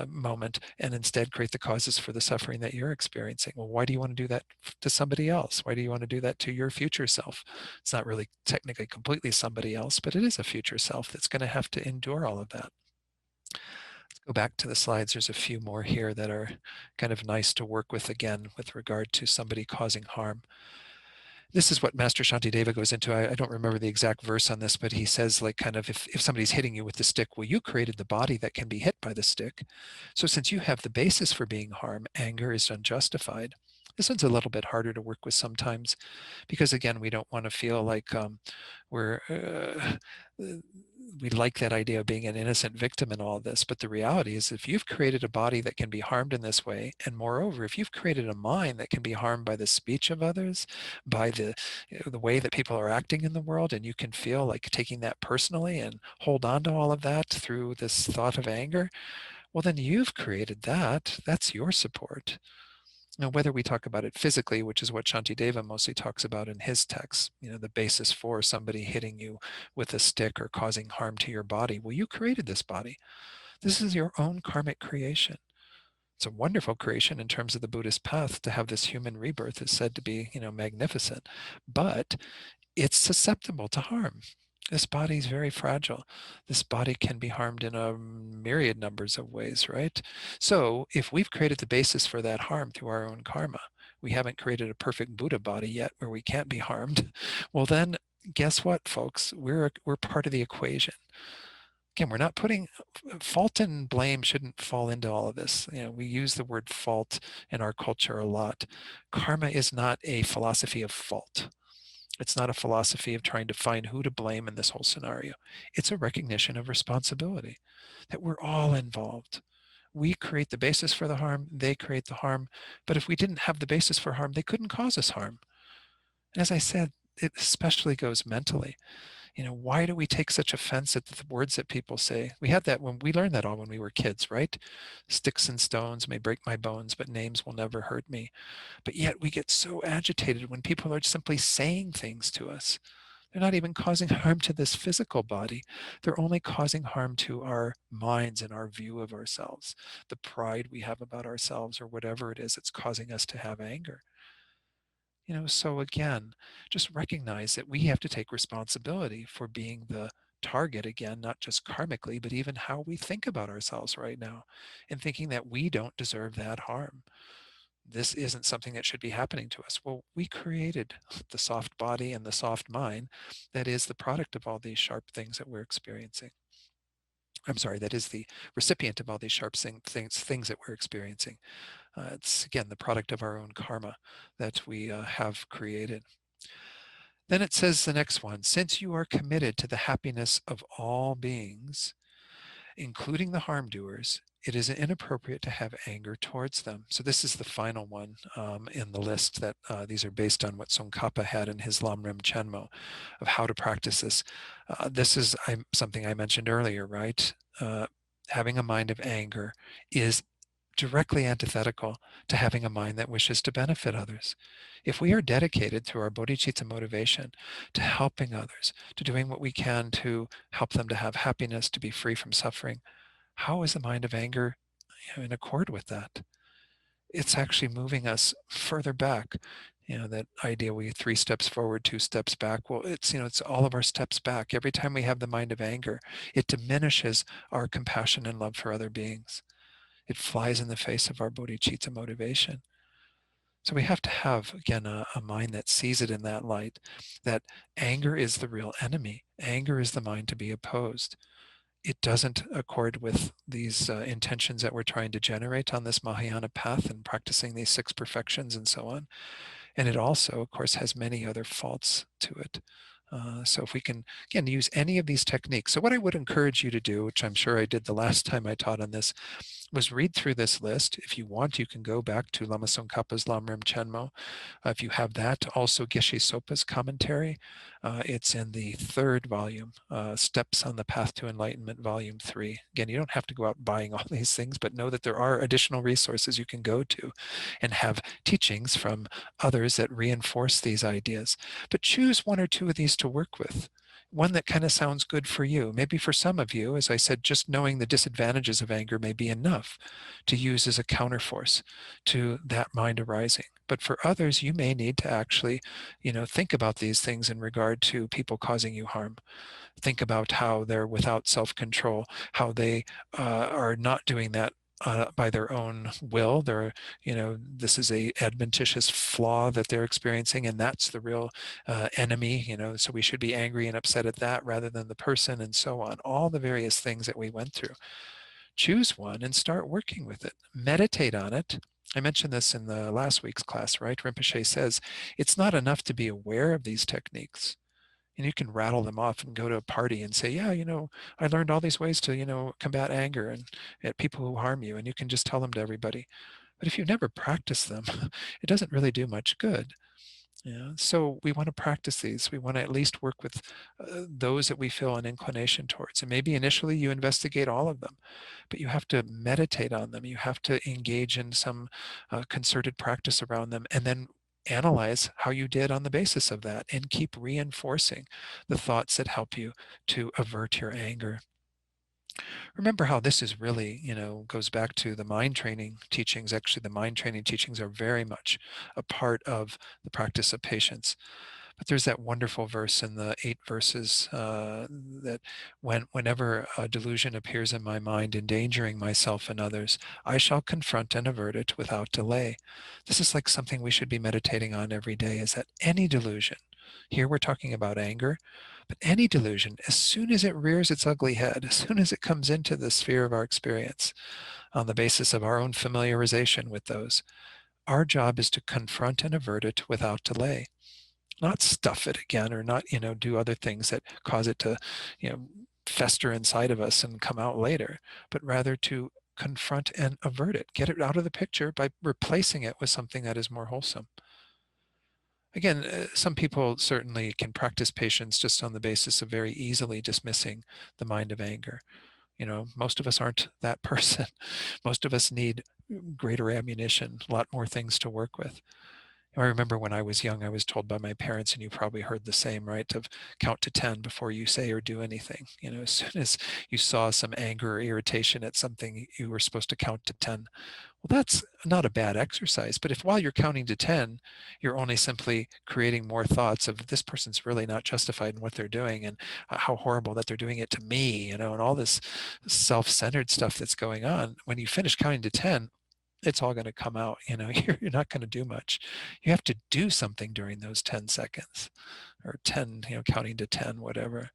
moment and instead create the causes for the suffering that you're experiencing. Well, why do you want to do that to somebody else? Why do you want to do that to your future self? It's not really technically completely somebody else, but it is a future self that's going to have to endure all of that. Let's go back to the slides. There's a few more here that are kind of nice to work with again with regard to somebody causing harm. This is what Master Shantideva goes into. I don't remember the exact verse on this, but he says, like, kind of, if somebody's hitting you with the stick, well, you created the body that can be hit by the stick. So since you have the basis for being harmed, anger is unjustified. This one's a little bit harder to work with sometimes because, again, we don't want to feel like we're we like that idea of being an innocent victim in all this. But the reality is, if you've created a body that can be harmed in this way, and moreover, if you've created a mind that can be harmed by the speech of others, by the way that people are acting in the world, and you can feel like taking that personally and hold on to all of that through this thought of anger, well, then you've created that. That's your support. Now, whether we talk about it physically, which is what Shantideva mostly talks about in his texts, the basis for somebody hitting you with a stick or causing harm to your body. Well, you created this body. This is your own karmic creation. It's a wonderful creation in terms of the Buddhist path. To have this human rebirth is said to be, magnificent, but it's susceptible to harm. This body is very fragile. This body can be harmed in a myriad numbers of ways, right? So if we've created the basis for that harm through our own karma, we haven't created a perfect Buddha body yet where we can't be harmed. Well, then guess what, folks? We're part of the equation. Again, we're not putting fault and blame shouldn't fall into all of this. We use the word fault in our culture a lot. Karma is not a philosophy of fault. It's not a philosophy of trying to find who to blame in this whole scenario. It's a recognition of responsibility, that we're all involved. We create the basis for the harm, they create the harm, but if we didn't have the basis for harm, they couldn't cause us harm. And as I said, it especially goes mentally. Why do we take such offense at the words that people say? We had that when we learned that all when we were kids, right? Sticks and stones may break my bones, but names will never hurt me. But yet we get so agitated when people are simply saying things to us. They're not even causing harm to this physical body. They're only causing harm to our minds and our view of ourselves, the pride we have about ourselves, or whatever it is that's causing us to have anger. So again, just recognize that we have to take responsibility for being the target again, not just karmically, but even how we think about ourselves right now, and thinking that we don't deserve that harm. This isn't something that should be happening to us. Well, we created the soft body and the soft mind that is the product of all these sharp things that we're experiencing. I'm sorry, that is the recipient of all these sharp things that we're experiencing. It's, again, the product of our own karma that we have created. Then it says the next one, since you are committed to the happiness of all beings, including the harm doers, it is inappropriate to have anger towards them. So this is the final one in the list that these are based on what Tsongkhapa had in his Lamrim Chenmo of how to practice this. This is something I mentioned earlier, right? Having a mind of anger is directly antithetical to having a mind that wishes to benefit others. If we are dedicated through our bodhicitta motivation to helping others, to doing what we can to help them to have happiness, to be free from suffering, how is the mind of anger in accord with that? It's actually moving us further back. That idea, we 3 steps forward, 2 steps back. Well, it's all of our steps back. Every time we have the mind of anger, it diminishes our compassion and love for other beings. It flies in the face of our bodhicitta motivation. So we have to have, again, a mind that sees it in that light, that anger is the real enemy. Anger is the mind to be opposed. It doesn't accord with these intentions that we're trying to generate on this Mahayana path and practicing these 6 perfections and so on. And it also, of course, has many other faults to it. So if we can, again, use any of these techniques. So what I would encourage you to do, which I'm sure I did the last time I taught on this, was read through this list. If you want, you can go back to Lama Tsongkhapa's Lamrim Chenmo. If you have that, also Geshe Sopa's commentary. It's in the 3rd volume, Steps on the Path to Enlightenment, Volume 3. Again, you don't have to go out buying all these things, but know that there are additional resources you can go to and have teachings from others that reinforce these ideas. But choose 1 or 2 of these to work with. One that kind of sounds good for you. Maybe for some of you, as I said, just knowing the disadvantages of anger may be enough to use as a counterforce to that mind arising. But for others, you may need to actually, think about these things in regard to people causing you harm. Think about how they're without self-control, how they are not doing that by their own will. This is a adventitious flaw that they're experiencing, and that's the real enemy. So we should be angry and upset at that rather than the person, and so on. All the various things that we went through. Choose one and start working with it. Meditate on it. I mentioned this in the last week's class, right? Rinpoche says it's not enough to be aware of these techniques. And you can rattle them off and go to a party and say, yeah, I learned all these ways to, combat anger and at people who harm you. And you can just tell them to everybody. But if you've never practiced them, it doesn't really do much good. So we want to practice these. We want to at least work with those that we feel an inclination towards. And maybe initially you investigate all of them, but you have to meditate on them. You have to engage in some concerted practice around them, and then analyze how you did on the basis of that, and keep reinforcing the thoughts that help you to avert your anger. Remember how this is really, goes back to the mind training teachings. Actually, the mind training teachings are very much a part of the practice of patience. But there's that wonderful verse in the 8 verses that whenever a delusion appears in my mind, endangering myself and others, I shall confront and avert it without delay. This is like something we should be meditating on every day, is that any delusion, here we're talking about anger, but any delusion, as soon as it rears its ugly head, as soon as it comes into the sphere of our experience on the basis of our own familiarization with those, our job is to confront and avert it without delay. Not stuff it again, or not, do other things that cause it to, fester inside of us and come out later, but rather to confront and avert it, get it out of the picture by replacing it with something that is more wholesome. Again, some people certainly can practice patience just on the basis of very easily dismissing the mind of anger. Most of us aren't that person. Most of us need greater ammunition, a lot more things to work with. I remember when I was young, I was told by my parents, and you probably heard the same, right? To count to 10 before you say or do anything. As soon as you saw some anger or irritation at something, you were supposed to count to 10. Well, that's not a bad exercise. But if while you're counting to 10, you're only simply creating more thoughts of this person's really not justified in what they're doing, and how horrible that they're doing it to me, and all this self-centered stuff that's going on, when you finish counting to 10, it's all going to come out. You're not going to do much. You have to do something during those 10 seconds, or 10, counting to 10, whatever.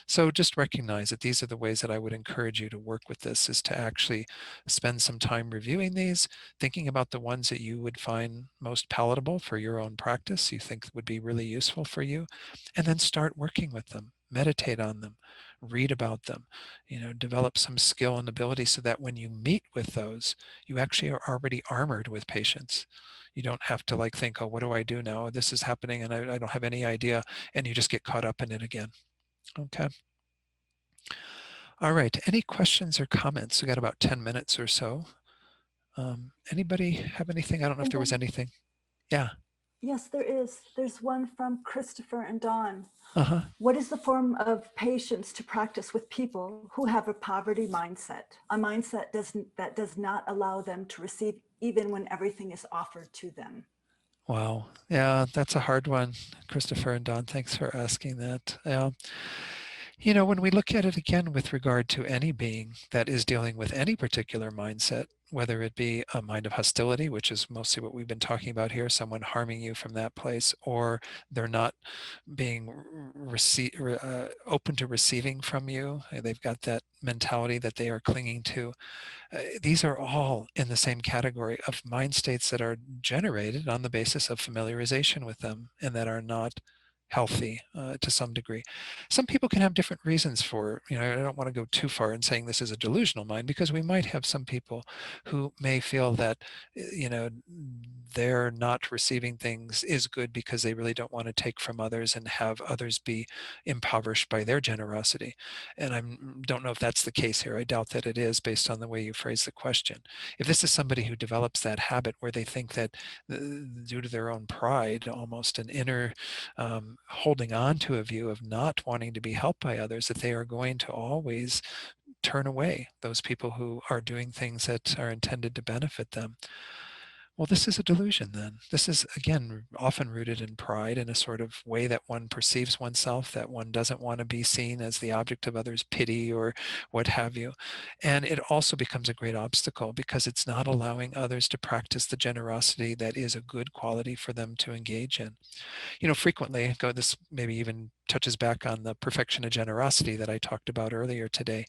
So just recognize that these are the ways that I would encourage you to work with this, is to actually spend some time reviewing these, thinking about the ones that you would find most palatable for your own practice, you think would be really useful for you, and then start working with them, meditate on them, read about them, develop some skill and ability so that when you meet with those, you actually are already armored with patience. You don't have to think, oh, what do I do now? This is happening and I don't have any idea. And you just get caught up in it again. Okay. All right. Any questions or comments? We got about 10 minutes or so. Anybody have anything? I don't know if there was anything. Yeah. Yes, there is. There's one from Christopher and Dawn. Uh-huh. What is the form of patience to practice with people who have a poverty mindset, a mindset that does not allow them to receive even when everything is offered to them? Wow. Yeah, that's a hard one. Christopher and Don, thanks for asking that. When we look at it again with regard to any being that is dealing with any particular mindset, whether it be a mind of hostility, which is mostly what we've been talking about here, someone harming you from that place, or they're not being open to receiving from you, they've got that mentality that they are clinging to. These are all in the same category of mind states that are generated on the basis of familiarization with them and that are not healthy to some degree. Some people can have different reasons for, I don't want to go too far in saying this is a delusional mind, because we might have some people who may feel that, they're not receiving things is good because they really don't want to take from others and have others be impoverished by their generosity. And I don't know if that's the case here. I doubt that it is, based on the way you phrase the question. If this is somebody who develops that habit where they think that due to their own pride, almost an inner holding on to a view of not wanting to be helped by others, that they are going to always turn away those people who are doing things that are intended to benefit them. Well, this is a delusion then. This is, again, often rooted in pride, in a sort of way that one perceives oneself, that one doesn't want to be seen as the object of others' pity or what have you. And it also becomes a great obstacle because it's not allowing others to practice the generosity that is a good quality for them to engage in. Frequently, this maybe even touches back on the perfection of generosity that I talked about earlier today.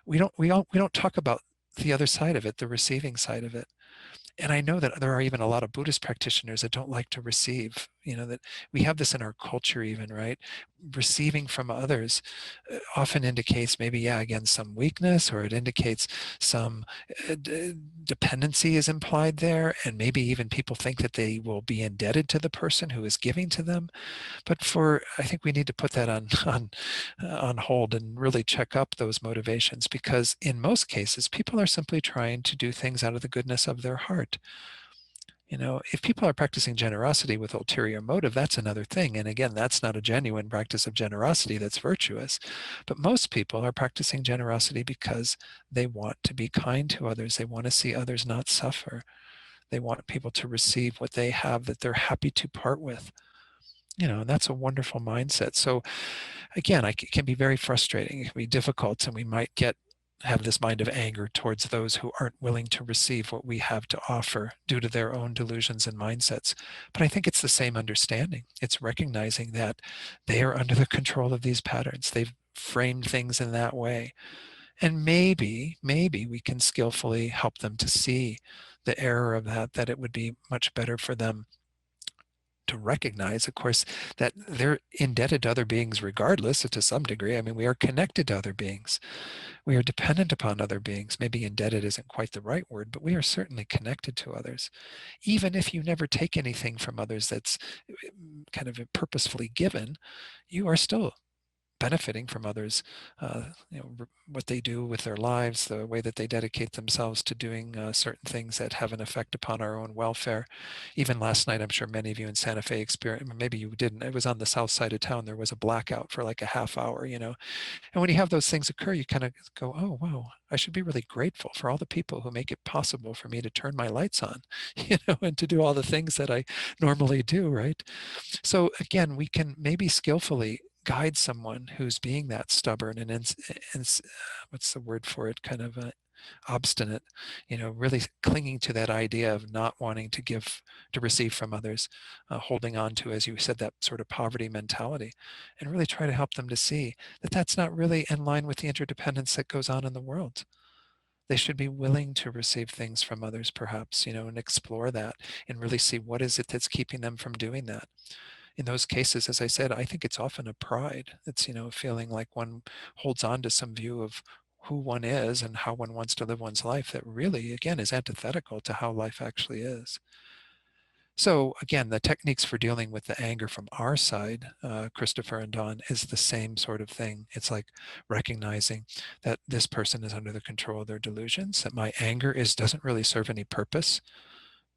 We don't talk about the other side of it, the receiving side of it. And I know that there are even a lot of Buddhist practitioners that don't like to receive, that we have this in our culture even, right? Receiving from others often indicates maybe, yeah, again, some weakness, or it indicates some dependency is implied there. And maybe even people think that they will be indebted to the person who is giving to them. But I think we need to put that on hold and really check up those motivations, because in most cases, people are simply trying to do things out of the goodness of their heart. If people are practicing generosity with ulterior motive, that's another thing. And again, that's not a genuine practice of generosity that's virtuous. But most people are practicing generosity because they want to be kind to others. They want to see others not suffer. They want people to receive what they have that they're happy to part with. And that's a wonderful mindset. So again, it can be very frustrating. It can be difficult, and we might have this mind of anger towards those who aren't willing to receive what we have to offer due to their own delusions and mindsets. But I think it's the same understanding. It's recognizing that they are under the control of these patterns. They've framed things in that way. And maybe we can skillfully help them to see the error of that it would be much better for them to recognize, of course, that they're indebted to other beings regardless, to some degree. I mean, we are connected to other beings. We are dependent upon other beings. Maybe indebted isn't quite the right word, but we are certainly connected to others. Even if you never take anything from others that's kind of purposefully given, you are still benefiting from others, what they do with their lives, the way that they dedicate themselves to doing certain things that have an effect upon our own welfare. Even last night, I'm sure many of you in Santa Fe experienced, maybe you didn't, it was on the south side of town, there was a blackout for like a half hour, and when you have those things occur, you kind of go, oh, wow, I should be really grateful for all the people who make it possible for me to turn my lights on, and to do all the things that I normally do, right? So again, we can maybe skillfully guide someone who's being that stubborn and what's the word for it, kind of obstinate, really clinging to that idea of not wanting to give, to receive from others, holding on to, as you said, that sort of poverty mentality, and really try to help them to see that that's not really in line with the interdependence that goes on in the world. They should be willing to receive things from others, perhaps, and explore that and really see what is it that's keeping them from doing that. In those cases, as I said, I think it's often a pride. It's, feeling like one holds on to some view of who one is and how one wants to live one's life that really, again, is antithetical to how life actually is. So again, the techniques for dealing with the anger from our side, Christopher and Don, is the same sort of thing. It's like recognizing that this person is under the control of their delusions, that my anger doesn't really serve any purpose.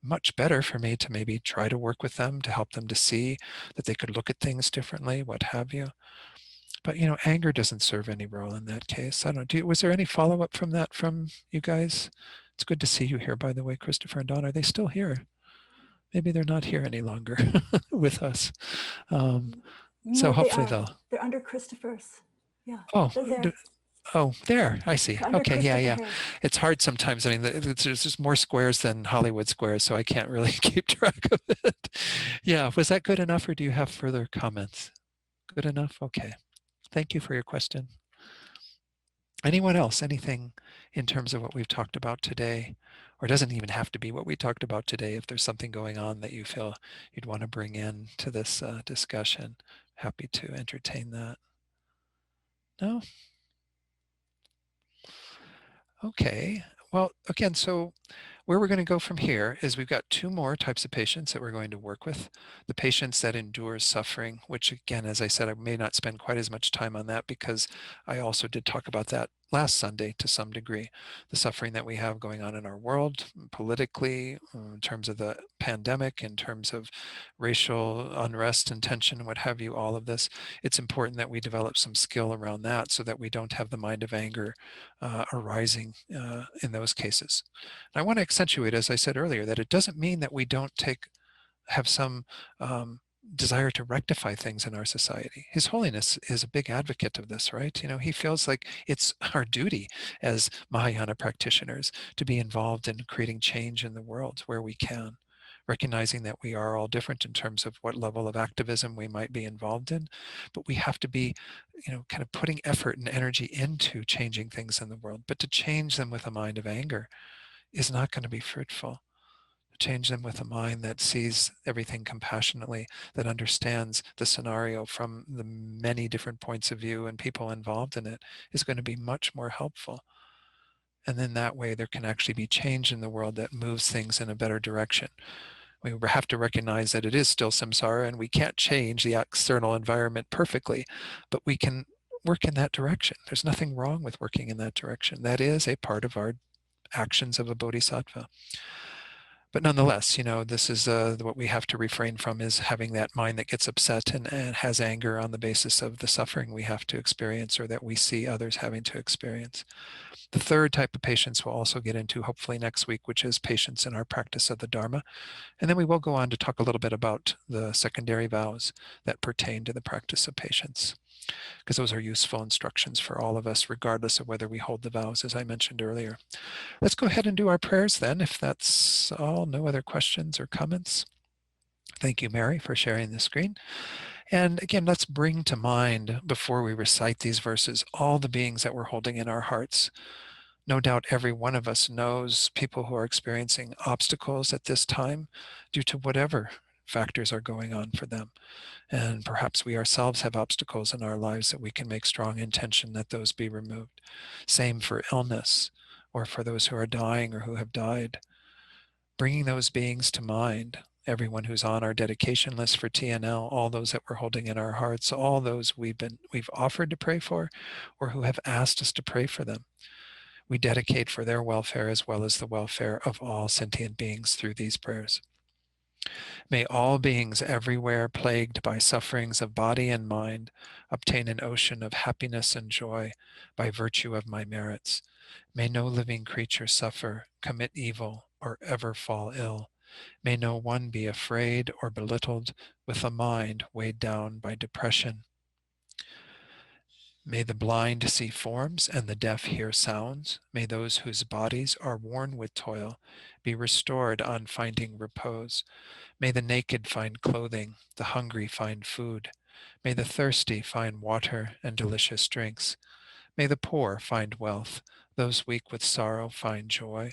Much better for me to maybe try to work with them to help them to see that they could look at things differently, what have you. But anger doesn't serve any role in that case. I don't know. Was there any follow-up from that from you guys? It's good to see you here, by the way, Christopher and Don. Are they still here? Maybe they're not here any longer with us. So No, they hopefully are. they'll. They're under Christopher's. Yeah, Oh, they're there. oh, there. I see. Under Okay, yeah, Christopher yeah. Harris. It's hard sometimes. I mean, there's just more squares than Hollywood squares, so I can't really keep track of it. Yeah, was that good enough, or do you have further comments? Good enough. Okay. Thank you for your question. Anyone else? Anything in terms of what we've talked about today? Or it doesn't even have to be what we talked about today. If there's something going on that you feel you'd want to bring in to this discussion, happy to entertain that. No? Okay. Well, again, so where we're going to go from here is we've got two more types of patients that we're going to work with. The patients that endure suffering, which again, as I said, I may not spend quite as much time on that because I also did talk about that last Sunday to some degree. The suffering that we have going on in our world, politically, in terms of the pandemic, in terms of racial unrest and tension, what have you, all of this. It's important that we develop some skill around that so that we don't have the mind of anger arising in those cases. And I want to accentuate, as I said earlier, that it doesn't mean that we don't have some desire to rectify things in our society. His Holiness is a big advocate of this, right? He feels like it's our duty as Mahayana practitioners to be involved in creating change in the world where we can, recognizing that we are all different in terms of what level of activism we might be involved in, but we have to be, kind of putting effort and energy into changing things in the world. But to change them with a mind of anger is not going to be fruitful. Change them with a mind that sees everything compassionately, that understands the scenario from the many different points of view and people involved in it, is going to be much more helpful. And then that way there can actually be change in the world that moves things in a better direction. We have to recognize that it is still samsara and we can't change the external environment perfectly, but we can work in that direction. There's nothing wrong with working in that direction. That is a part of our actions of a bodhisattva. But nonetheless, this is what we have to refrain from, is having that mind that gets upset and has anger on the basis of the suffering we have to experience or that we see others having to experience. The third type of patients we'll also get into hopefully next week, which is patients in our practice of the Dharma. And then we will go on to talk a little bit about the secondary vows that pertain to the practice of patience, because those are useful instructions for all of us, regardless of whether we hold the vows, as I mentioned earlier. Let's go ahead and do our prayers then, if that's all. No other questions or comments. Thank you, Mary, for sharing the screen. And again, let's bring to mind, before we recite these verses, all the beings that we're holding in our hearts. No doubt every one of us knows people who are experiencing obstacles at this time due to whatever factors are going on for them. And perhaps we ourselves have obstacles in our lives that we can make strong intention that those be removed. Same for illness, or for those who are dying or who have died. Bringing those beings to mind everyone who's on our dedication list for TNL, all those that we're holding in our hearts, all those we've offered to pray for, or who have asked us to pray for them. We dedicate for their welfare as well as the welfare of all sentient beings through these prayers. May all beings everywhere plagued by sufferings of body and mind obtain an ocean of happiness and joy by virtue of my merits. May no living creature suffer, commit evil, or ever fall ill. May no one be afraid or belittled with a mind weighed down by depression. May the blind see forms and the deaf hear sounds. May those whose bodies are worn with toil be restored on finding repose. May the naked find clothing, the hungry find food. May the thirsty find water and delicious drinks. May the poor find wealth, those weak with sorrow find joy.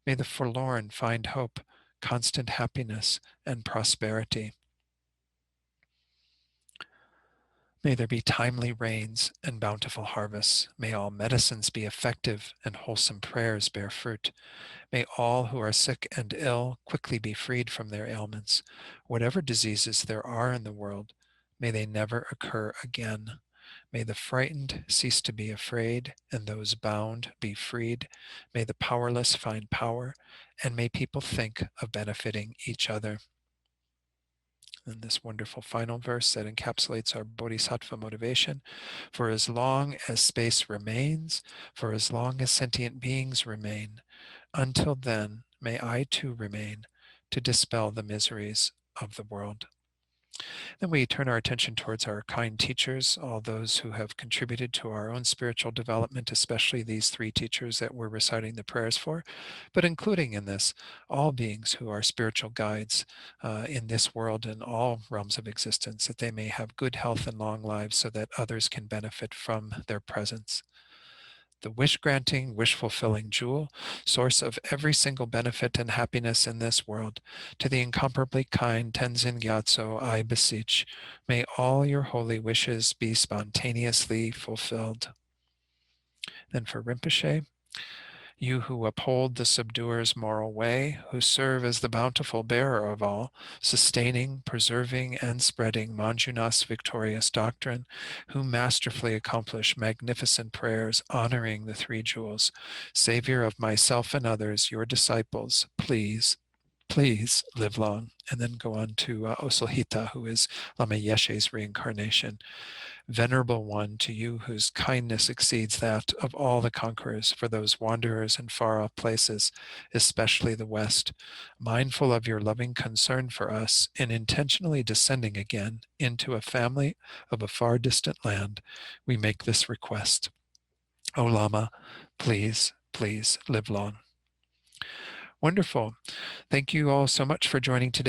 May the forlorn find hope, constant happiness, and prosperity. May there be timely rains and bountiful harvests. May all medicines be effective and wholesome prayers bear fruit. May all who are sick and ill quickly be freed from their ailments. Whatever diseases there are in the world, may they never occur again. May the frightened cease to be afraid, and those bound be freed. May the powerless find power, and may people think of benefiting each other. And this wonderful final verse that encapsulates our bodhisattva motivation. For as long as space remains, for as long as sentient beings remain, until then may I too remain to dispel the miseries of the world. Then we turn our attention towards our kind teachers, all those who have contributed to our own spiritual development, especially these three teachers that we're reciting the prayers for, but including in this all beings who are spiritual guides in this world and all realms of existence, that they may have good health and long lives so that others can benefit from their presence. The wish-granting, wish-fulfilling jewel, source of every single benefit and happiness in this world, to the incomparably kind Tenzin Gyatso, I beseech, may all your holy wishes be spontaneously fulfilled. Then for Rinpoche, you who uphold the subduer's moral way, who serve as the bountiful bearer of all, sustaining, preserving, and spreading Manjunath's victorious doctrine, who masterfully accomplish magnificent prayers honoring the three jewels, Savior of myself and others, your disciples, please, please live long. And then go on to Osalhita, who is Lama Yeshe's reincarnation. Venerable One, to you whose kindness exceeds that of all the conquerors for those wanderers in far-off places, especially the West, mindful of your loving concern for us in intentionally descending again into a family of a far distant land, we make this request. O Lama, please, please live long. Wonderful. Thank you all so much for joining today.